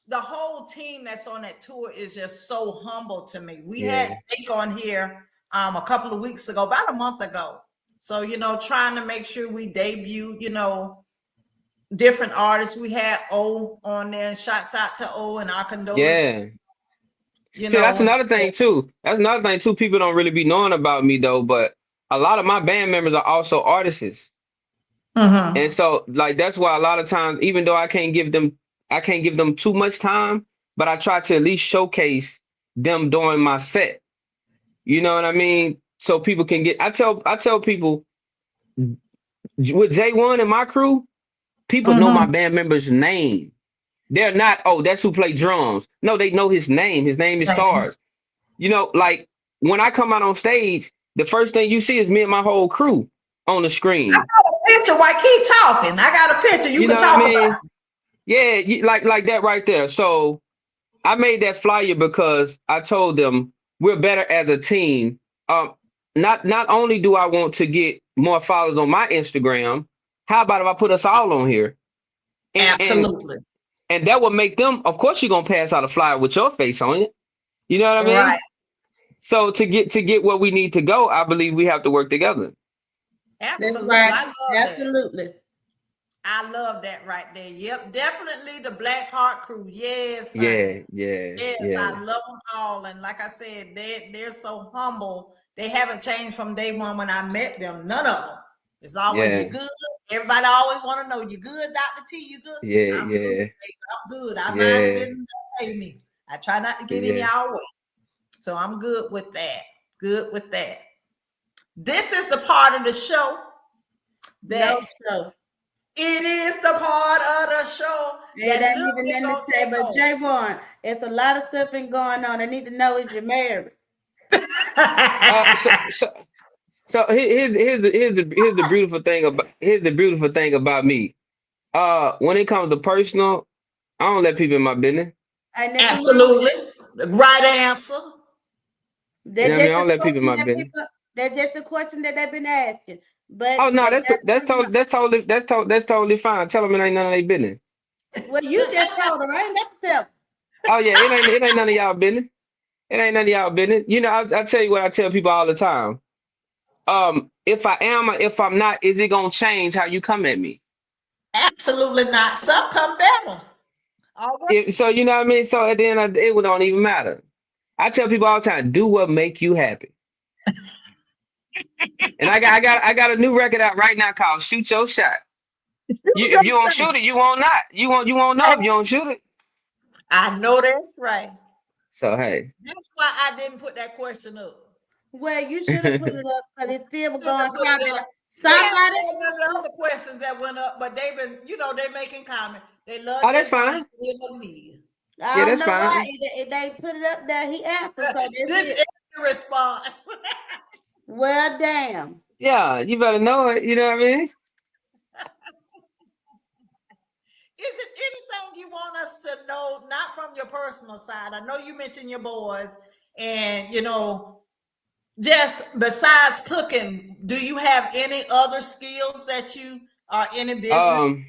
The whole team that's on that tour is just so humble to me. We had Jake on here a couple of weeks ago, about a month ago. So, trying to make sure we debut, different artists. We had O on there, and shouts out to O and our condolences. Yeah. See, that's another thing too. That's another thing too. People don't really be knowing about me though, but a lot of my band members are also artists. And so like that's why a lot of times, even though I can't give them too much time, but I try to at least showcase them during my set. You know what I mean? So people can get I tell people with J-Wonn and my crew, people know my band member's name. They're not, oh, that's who play drums. No, they know his name. His name is Stars. Like when I come out on stage, the first thing you see is me and my whole crew on the screen. I got a picture. Why keep talking? I got a picture. You can talk about it. Yeah, like that right there. So I made that flyer because I told them we're better as a team. Not only do I want to get more followers on my Instagram, how about if I put us all on here? Absolutely. And that would make them, of course, you're gonna pass out a flyer with your face on it. You know what I mean? Right. So to get where we need to go, I believe we have to work together. Absolutely. Right. I love Absolutely. that. I love that right there. Yep, definitely the Black Heart Crew. Yes, honey. Yes, I love them all. And like I said, they're so humble. They haven't changed from day one when I met them. None of them. It's always you good. Everybody always want to know you good, Dr. T. You good? I'm good, baby. I'm good. I mind business. Pay me. I try not to get in y'all way. So I'm good with that. Good with that. This is the part of the show that it is the part of the show. It ain't even nothing to say, but J-Wonn, it's a lot of stuff been going on. I need to know if you're married. So here's the beautiful thing about me. When it comes to personal, I don't let people in my business. Absolutely. The right answer. I don't let people in my business. That's just a question that they've been asking. But oh no, that's totally fine. Tell them it ain't none of their business. Well, you just told her, I ain't got to tell. Oh yeah, it ain't none of y'all business. It ain't none of y'all business. I tell you what I tell people all the time. If I am or if I'm not, is it gonna change how you come at me? Absolutely not. Some come better. All right. So you know what I mean? So at the end of the day, it don't even matter. I tell people all the time, do what make you happy. And I got a new record out right now called Shoot Your Shot. If you don't shoot it, you won't not. You won't know if you don't shoot it. I know that's right. So hey. That's why I didn't put that question up. Well, you should have put it up because it still was Should have going put it counting. up. They haven't Somebody, had none of the other questions that went up, but they've been, they making comment. They love Oh, that's J-Wonn fine. in me. I Yeah, don't that's know why fine. if they put it up there. He answered, so that's This it. is the response. Well, damn. Yeah, you better know it. You know what I mean? Is it anything you want us to know, not from your personal side? I know you mentioned your boys, and just besides cooking, do you have any other skills that you are in a business? Um,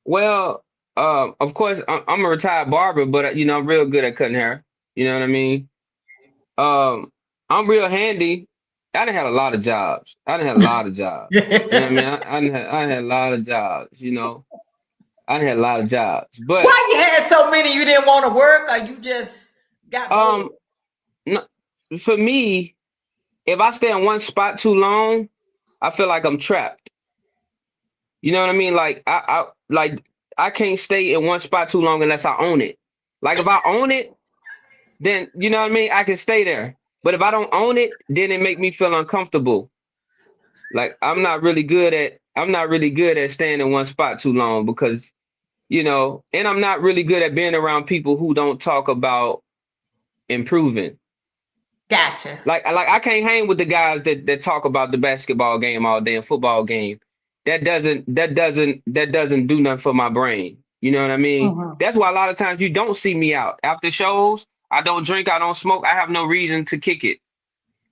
well, of course, I'm a retired barber, but I'm real good at cutting hair. You know what I mean? Um, I'm real handy. I done had a lot of jobs. I done had a lot of jobs. You know what I mean? I done had a lot of jobs. I done had a lot of jobs. But Why you had so many you didn't want to work, or you just got bored? um, no, for me, if I stay in one spot too long, I feel like I'm trapped. You know what I mean? Like I can't stay in one spot too long unless I own it. Like if I own it, then you know what I mean, I can stay there. But if I don't own it, then it make me feel uncomfortable. Like I'm not really good at staying in one spot too long because, and I'm not really good at being around people who don't talk about improving. Gotcha. Like I can't hang with the guys that talk about the basketball game all day and football game. That doesn't do nothing for my brain. You know what I mean? Mhm. That's why a lot of times you don't see me out after shows. I don't drink, I don't smoke. I have no reason to kick it.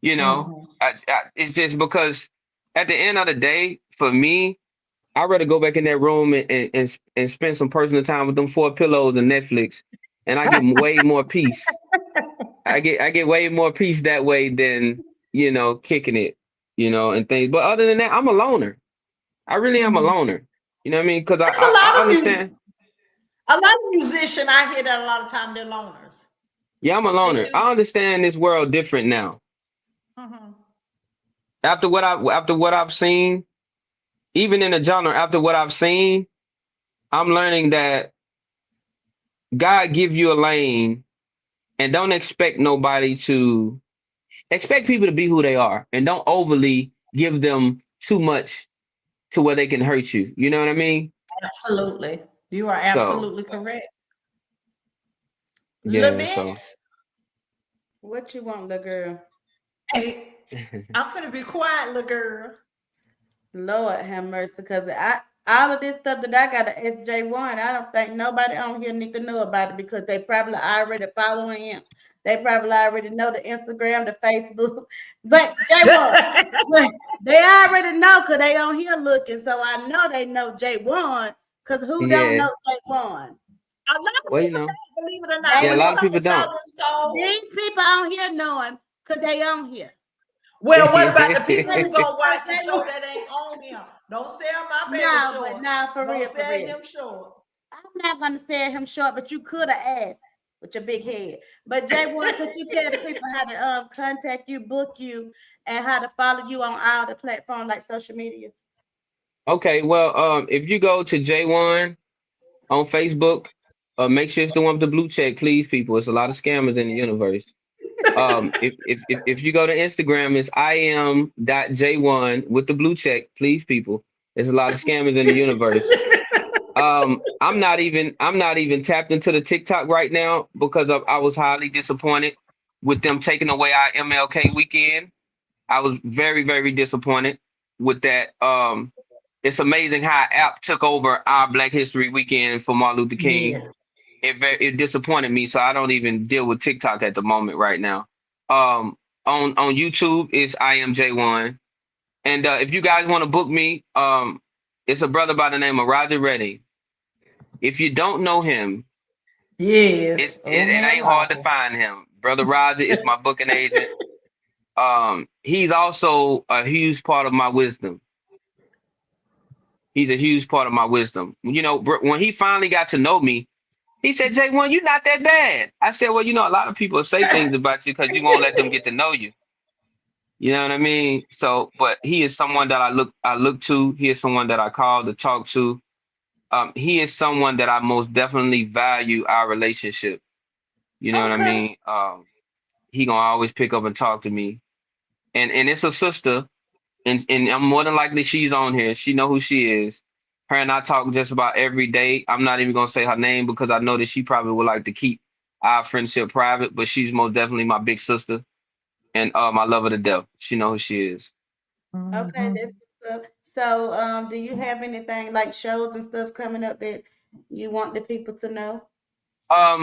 You know, Mhm. it's just because at the end of the day, for me, I'd rather go back in that room and spend some personal time with them four pillows and Netflix, and I get way more peace. I get way more peace that way than kicking it, and things. But other than that, I'm a loner. I really am a Mhm. loner. You know what I mean? Because I, It's a I lot I of understand. a lot of musicians. I hear that a lot of time they're loners. Yeah, I'm a They loner. do. I understand this world different now. Mhm. After what I've seen, even in the genre, after what I've seen, I'm learning that God give you a lane and don't expect people to be who they are and don't overly give them too much to where they can hurt you. You know what I mean? Absolutely, you are So absolutely correct. yeah, LilBit, so What you want, little girl? hey, I'm gonna be quiet, little girl. Lord have mercy, because I all of this stuff that I got to SJ1, I don't think nobody on here need to know about it because they probably already following him. They probably already know the Instagram, the Facebook. But J1, but they already know because they on here looking. So I know they know J1 because who don't yeah. know J1? A lot of Well, people don't believe it or not. They yeah, a When it lot know of comes people to don't. Southern Soul, these people on here know him because they on here. well, what about the people But who gonna so watch the show that ain't on him? Don't sell my baby no, but short. no, for Don't real, for sell real. him short. I'm not gonna sell him short, but you could have asked with your big head. But J1, could you tell the people how to contact you, book you, and how to follow you on all the platforms like social media? Okay, well, if you go to J-Wonn on Facebook, make sure it's the one with the blue check, please, people. It's a lot of scammers in the universe. If you go to Instagram, it's im.j1 with the blue check, please, people. There's a lot of scammers in the universe. I'm not even tapped into the TikTok right now because I was highly disappointed with them taking away our MLK weekend. I was very, very disappointed with that. It's amazing how app took over our Black History weekend for Martin Luther King. Yeah. It disappointed me, so I don't even deal with TikTok at the moment right now. On YouTube is I am J-Wonn, and if you guys want to book me, it's a brother by the name of Roger Redding. If you don't know him, it, Yes. it, Oh it man, ain't hard to Roger. find him. Brother Roger is my booking agent. He's also a huge part of my wisdom. He's a huge part of my wisdom. When he finally got to know me, he said, J-Wonn, you're not that bad. I said, well, a lot of people say things about you because you won't let them get to know you. You know what I mean? So, but he is someone that I look to. He is someone that I call to talk to. he is someone that I most definitely value our relationship. You know what I Okay. mean? He gonna always pick up and talk to me. And it's a sister, and I'm more than likely she's on here. She know who she is. Her and I talk just about every day. I'm not even gonna say her name because I know that she probably would like to keep our friendship private, but she's most definitely my big sister, and I love her to death. She know who she is. Okay, Mhm. that's what's up. So, do you have anything like shows and stuff coming up that you want the people to know?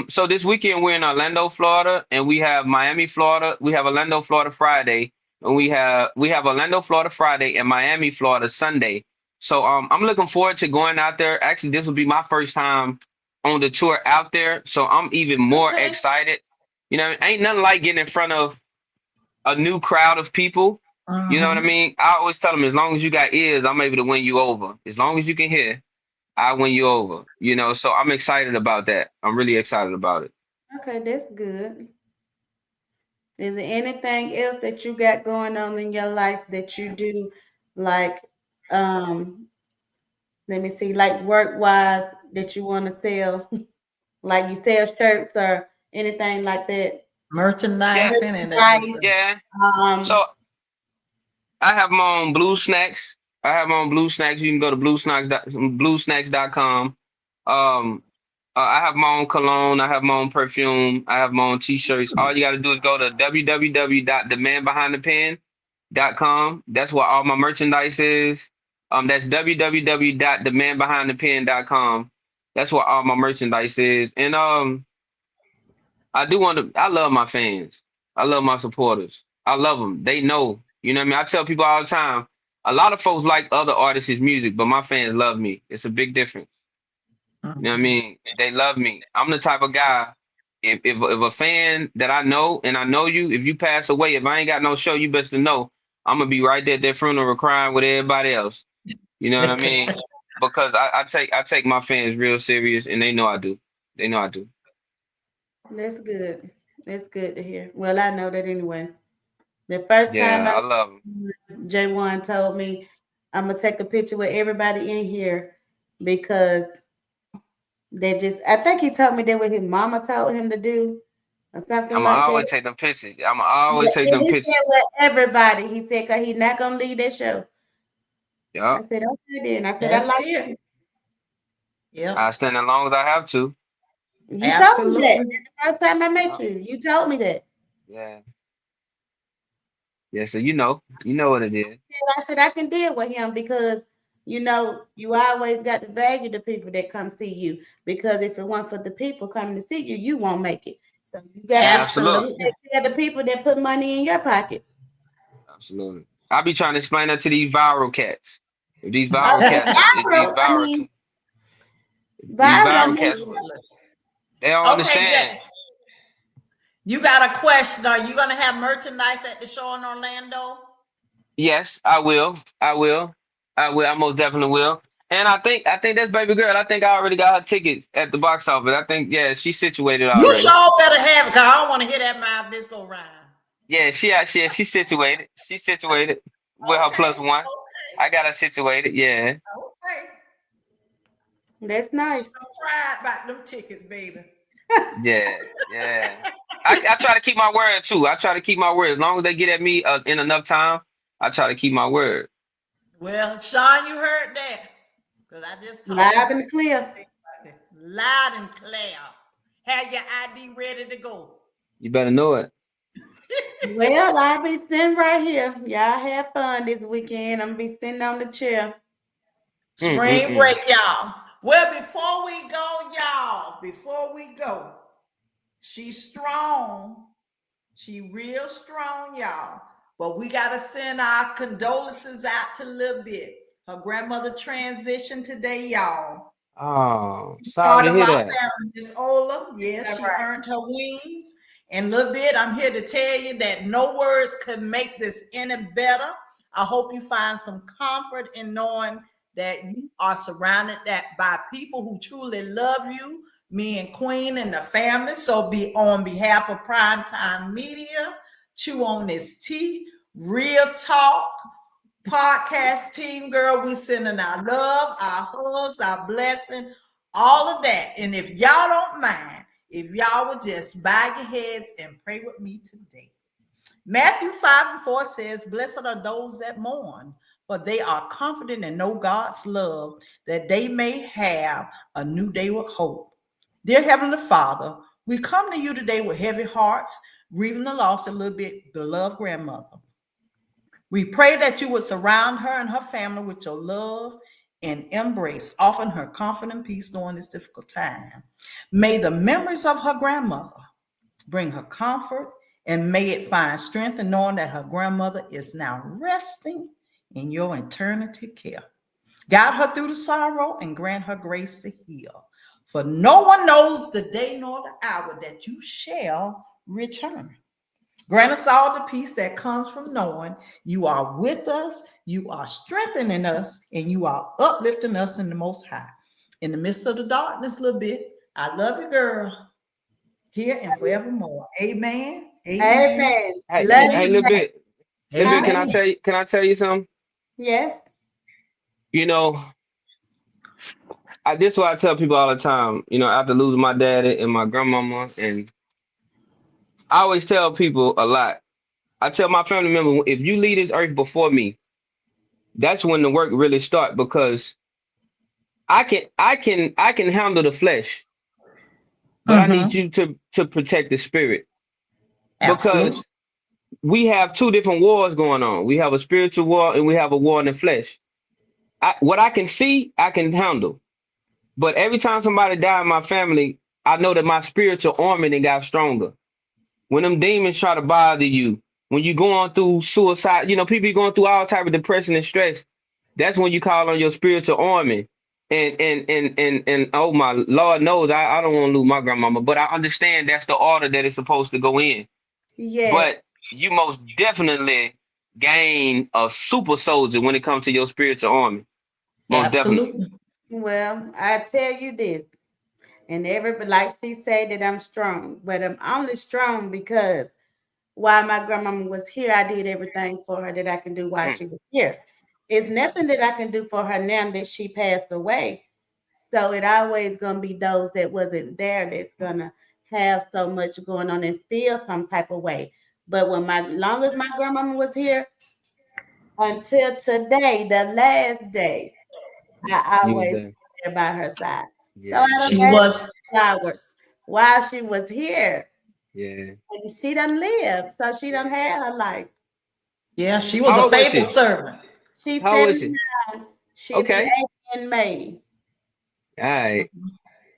So this weekend we're in Orlando, Florida, and we have Miami, Florida. We have Orlando, Florida Friday, and we have Orlando, Florida Friday, and Miami, Florida Sunday. So I'm looking forward to going out there. Actually, this will be my first time on the tour out there, so I'm even more Okay. excited. You know, ain't nothing like getting in front of a new crowd of people. You know what I Mhm. mean? I always tell them, as long as you got ears, I'm able to win you over. As long as you can hear, I win you over. You know, so I'm excited about that. I'm really excited about it. Okay, that's good. Is there anything else that you got going on in your life that you do, like, um, let me see, like work wise that you want to sell, like you sell shirts or anything like that? Yeah, Merchandising and that good Merchandise, stuff. yeah. um, So I have my own Blue Snacks. I have my own Blue Snacks. You can go to bluesnacks.com. I have my own cologne. I have my own perfume. I have my own t-shirts. All you got to do is go to www.themanbehindthepen.com. That's where all my merchandise is. That's www.themanbehindthepen.com. That's where all my merchandise is. And I do want to. I love my fans. I love my supporters. I love them. They know. You know what I mean? I tell people all the time. A lot of folks like other artists' music, but my fans love me. It's a big difference. You know what I Mhm. mean? They love me. I'm the type of guy. If a fan that I know and I know you, if you pass away, if I ain't got no show, you best to know I'm gonna be right there at that funeral crying with everybody else. You know what I mean? Because I take my fans real serious, and they know I do. They know I do. that's good. That's good to hear. Well, I know that anyway. The first time Yeah, I love them. J-Wonn told me I'm gonna take a picture with everybody in here because they just I think he told me that what his mama told him to do or something I'ma like that. always take them pictures. I'ma always Yeah, take and them he pictures. said with everybody. He said because he's not gonna leave that show. I Yep. said, okay then. I said I That's like it. it. Yep. I stand as long as I have to. You told me that. Absolutely. That's the first time I met Yep. you. You told me that. Yeah. Yeah. So you know what it is. And I said I can deal with him because you always got to value the people that come see you. Because if it weren't for the people coming to see you, you won't make it. So you got to Absolutely. Absolutely. take care of the people that put money in your pocket. Absolutely. I be trying to explain that to these viral cats. If these Oh viral yeah, cats, if these viral. I viral, mean, these viral. I viral mean, cats, Absolutely. they don't Okay, understand. Jay, you got a question. Are you going to have merchandise at the show in Orlando? Yes, I will. I will. I will. I most definitely will. And I think that's baby girl. I think I already got her tickets at the box office. I think yeah, she's situated You already. sure better have it because I don't want to hear that mouth this go round. Yeah, she's situated. She's situated with her Okay. plus one. Okay. I got her situated. Yeah. Okay. that's She nice. don't cry about them tickets, baby. Yeah. Yeah. I try to keep my word too. I try to keep my word. As long as they get at me in enough time, I try to keep my word. Well, Sean, you heard that. Because I just talked to Live her. and clear. Loud and clear. Have your ID ready to go. You better know it. Well, I'll be sitting right here. Y'all have fun this weekend. I'm gonna be sitting on the chair. Spring Mm-mm-mm. break, y'all. Well, before we go, y'all, before we go, she's strong. She real strong, y'all. But we got to send our condolences out to LilBit. Her grandmother transitioned today, y'all. Oh, sorry Part to of hear our that. family, Miss Ola. All Yes, she right. earned her wings. And LilBit, I'm here to tell you that no words could make this any better. I hope you find some comfort in knowing that you are surrounded by people who truly love you, me and Queen and the family. So be on behalf of Primetime Media, chew on this tea, real talk. podcast team, girl. We sending our love, our hugs, our blessing, all of that. And if y'all don't mind, if y'all would just bow your heads and pray with me today. Matthew 5:4 says, "Blessed are those that mourn, for they are confident and know God's love, that they may have a new day with hope." Dear Heavenly Father, we come to you today with heavy hearts, grieving the loss of LilBit beloved grandmother. We pray that you would surround her and her family with your love and embrace, offering her comfort and peace during this difficult time. May the memories of her grandmother bring her comfort, and may it find strength in knowing that her grandmother is now resting in your eternity care. Guide her through the sorrow and grant her grace to heal. For no one knows the day nor the hour that you shall return. Grant us all the peace that comes from knowing you are with us, you are strengthening us, and you are uplifting us in the Most High. In the midst of the darkness, LilBit, I love you, girl, here and forevermore. Amen. Amen. Amen. Hey, Love hey, you. LilBit, LilBit, can I Amen. tell you something? Yes. You know, this is what I tell people all the time. You know, after losing my daddy and my grandmama, and I always tell people a lot. I tell my family member, if you leave this earth before me, that's when the work really start, because I can handle the flesh, but I need Mm-hmm. you to protect the spirit, Absolutely. because we have two different wars going on. We have a spiritual war and we have a war in the flesh. What I can see, I can handle. But every time somebody die in my family, I know that my spiritual armor then got stronger. When them demons try to bother you, when you going through suicide, people going through all type of depression and stress, that's when you call on your spiritual army. And oh my Lord knows I don't want to lose my grandmama, but I understand that's the order that it's supposed to go in. Yes. But you most definitely gain a super soldier when it comes to your spiritual army. Most definitely. Absolutely. Well, I tell you this, and everybody, like she said, that I'm strong, but I'm only strong because while my grandmama was here, I did everything for her that I can do while Mm, she was here. It's nothing that I can do for her now that she passed away. So it always gonna be those that wasn't there that's gonna have so much going on and feel some type of way. But when my long as my grandmama was here until today, the last day, I you was always there. there by her side. So I Yeah, done She gave her was, flowers while she was here. yeah. And she done lived. So she done had her life. yeah, she was a How old was faithful she? servant. She's How old was she? 79. She'll be Okay. 80 in May. All right.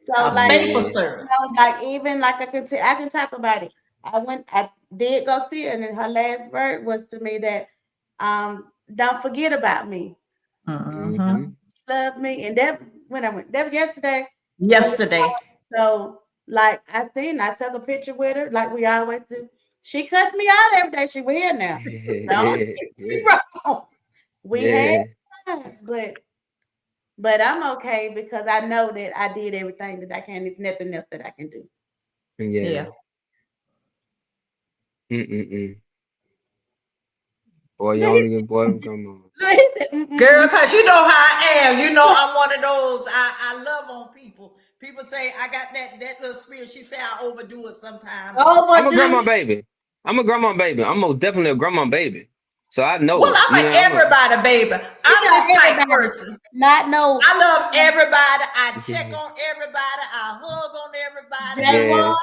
So A like, faithful Yeah. servant. like even like I can talk about it. I did go see her, and her last word was to me that don't forget about me. Mm-hmm. Mm-hmm. Love me. And that when I went that was yesterday. So Yesterday. like I took a picture with her, like we always do. She cussed me out every day she was here now. Don't Yeah, get me yeah, wrong. We had yeah, times, but I'm okay because I know that I did everything that I can. There's nothing else that I can do. yeah. Yeah. Mm-mm-mm. Boy, you only get boy from grandma. Girl, because you know how I am. You know I'm one of those. I love on people. People say I got that little spirit. She say I overdo it sometimes. But I'm a I Overdo. grandma just, baby. I'm a grandma baby. I'm most definitely a grandma baby. So I well, know, I'm an I'm a everybody, baby. She I'm got this type everybody. person. Not no I love everybody. I check on everybody. I hug on everybody. I J-Wonn. yeah, love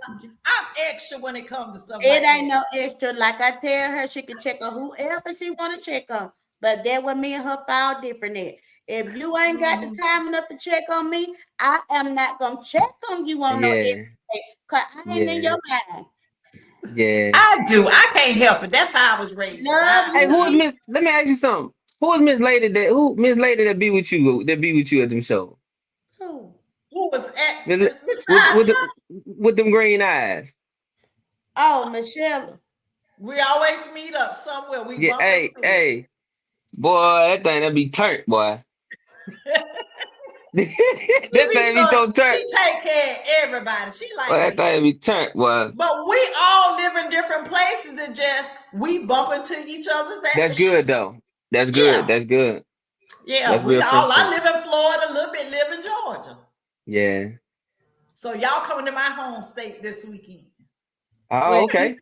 everybody. I'm extra when it comes to stuff It like ain't that. no extra. Like I tell her, she can check on whoever she want to check on. But that what me and her file different at. If you ain't got the Mhm. time enough to check on me, I am not gonna check on you on no every yeah, day. Cause I ain't in yeah, your mind. yeah. I do. I can't help it. That's how I was raised. Love Hey, who is me. Miss? Let me ask you something. Who is Miss Lady that? Who Miss Lady that be with you? That be with you at them shows? Who? who was at Miss- With besides with her. the, with them green eyes. Oh, Michelle. We always meet up somewhere. We Yeah. bump Hey, into it. hey, boy, that thing that be turned, boy. She That be thing so be so turned. she take care of everybody. She Boy, like that me. thing be turned, boy. But we all live in different places and just we bump into each other's at the That's show. good though. That's good. Yeah. That's good. Yeah, That's real I friendship. live in Florida, a little bit live in Georgia. Yeah. So y'all coming to my home state this weekend. Oh, Well, okay.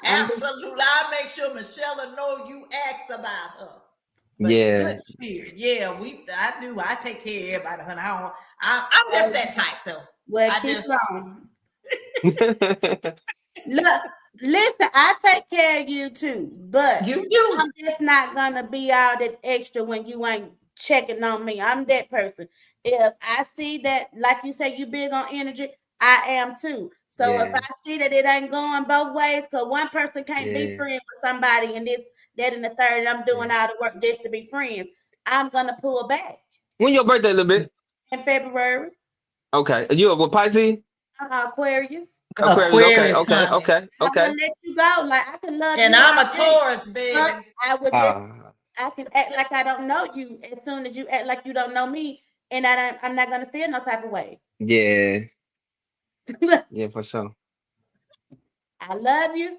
I'm Absolutely. I'll make sure Michelle will know you asked about her. But Yeah. good spirit. Yeah, I do. I take care of everybody, honey. I'm just that type though. well, I keep just on. Look, listen, I take care of you too, but you do. I'm just not gonna be all that extra when you ain't checking on me. I'm that person. If I see that, like you say, you big on energy, I am too. So if Yeah. I see that it ain't going both ways, because one person can't be Yeah. friends with somebody and this, that, and the third, and I'm Yeah. doing all the work just to be friends, I'm gonna pull back When your birthday, little bit? in February. Okay. You a what, Pisces? Aquarius. Aquarius. Okay. Aquarius, Okay. honey. Okay. I'm gonna Okay. let you go. Like I can love And you I'm all a day, Taurus, but baby. I would just Ah. I can act like I don't know you as soon as you act like you don't know me, and I'm not gonna feel no type of way. Yeah. Yeah, for sure. I love you.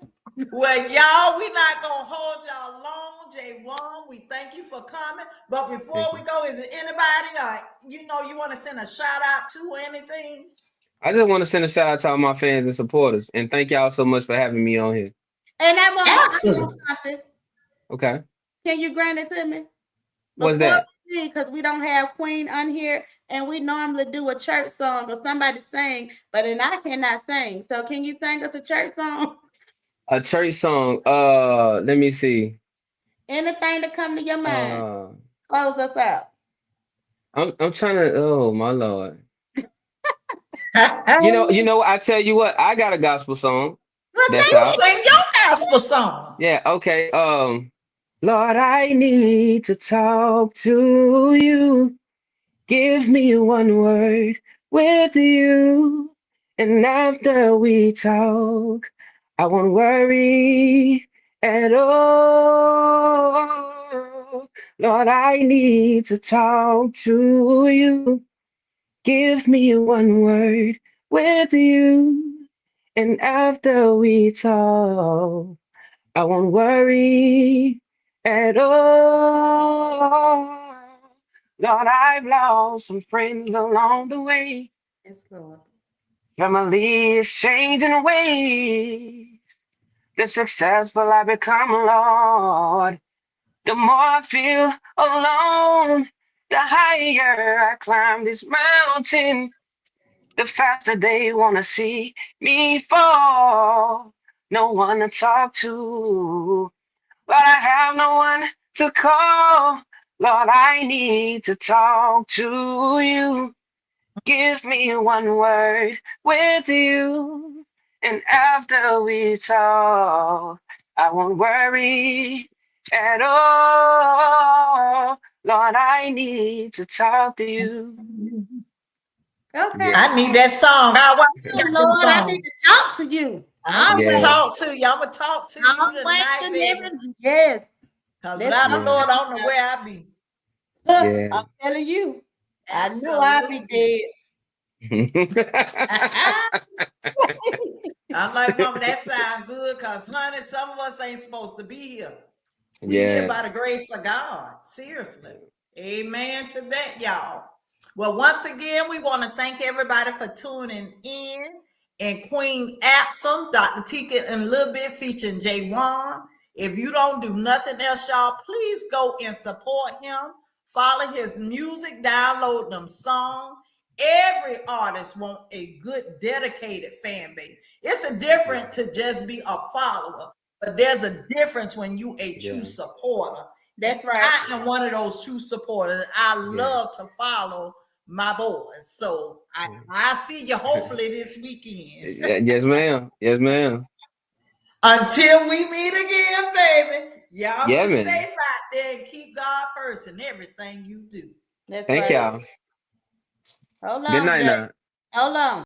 Well, y'all, we're not gonna hold y'all long. J-Wonn, we thank you for coming. But before Thank we you. go, is it anybody you want to send a shout out to or anything? I just want to send a shout out to all my fans and supporters, and thank y'all so much for having me on here. And I want Absolutely. something. Okay. Can you grant it to me What's before that? we leave? Because we don't have Queen on here, and we normally do a church song or somebody sing, but then I cannot sing. So can you sing us a church song? A church song. Let me see. Anything that come to your mind. Uh, Close us out. I'm trying to. Oh my Lord. You Sing know. I tell you what. I got a gospel song Well, that's sing out. it. your gospel song. Yeah. Okay. Lord, I need to talk to you. Give me one word with you. And after we talk, I won't worry at all. Lord, I need to talk to you. Give me one word with you. And after we talk, I won't worry at all. Lord, I've lost some friends along the way. Yes, Lord. Family is changing ways. The successful I become, Lord. The more I feel alone, the higher I climb this mountain, the faster they want to see me fall. No one to talk to, but I have no one to call. Lord, I need to talk to you. Give me one word with you. And after we talk, I won't worry at all. Lord, I need to talk to you. Okay. Yeah, I need that song. I want Oh, that them Lord, I need song. to talk to you. I I'll need to wait. yeah, talk to you. I'm gonna talk to you I'll wait tonight, and baby. everything. Yes. Cause Let's without the talk yeah, Lord, I don't know about where I be. it. yeah. I'm telling you. I know I'll be Absolutely. I'm like, Mama, that sound good. Cause honey, some of us ain't supposed to be here. We here Yeah, by the grace of God. Seriously. Amen to that, y'all. Well, once again, we want to thank everybody for tuning in. And Queen Absam, Dr. Tika and LilBit featuring J-Wonn. If you don't do nothing else, y'all, please go and support him. Follow his music, download them songs. Every artist want a good, dedicated fan base. It's a yeah, different to just be a follower, but there's a difference when you a true yeah, supporter. And That's right. I am one of those true supporters. I yeah, love to follow my boys. So I see you hopefully this weekend. yeah. Yes, ma'am. Yes, ma'am. Until we meet again, baby. Y'all Yeah, be man. safe out there and keep God first in everything you do. That's Thank right. y'all. Peace. Hold Good on, night Jay. now. Hold on.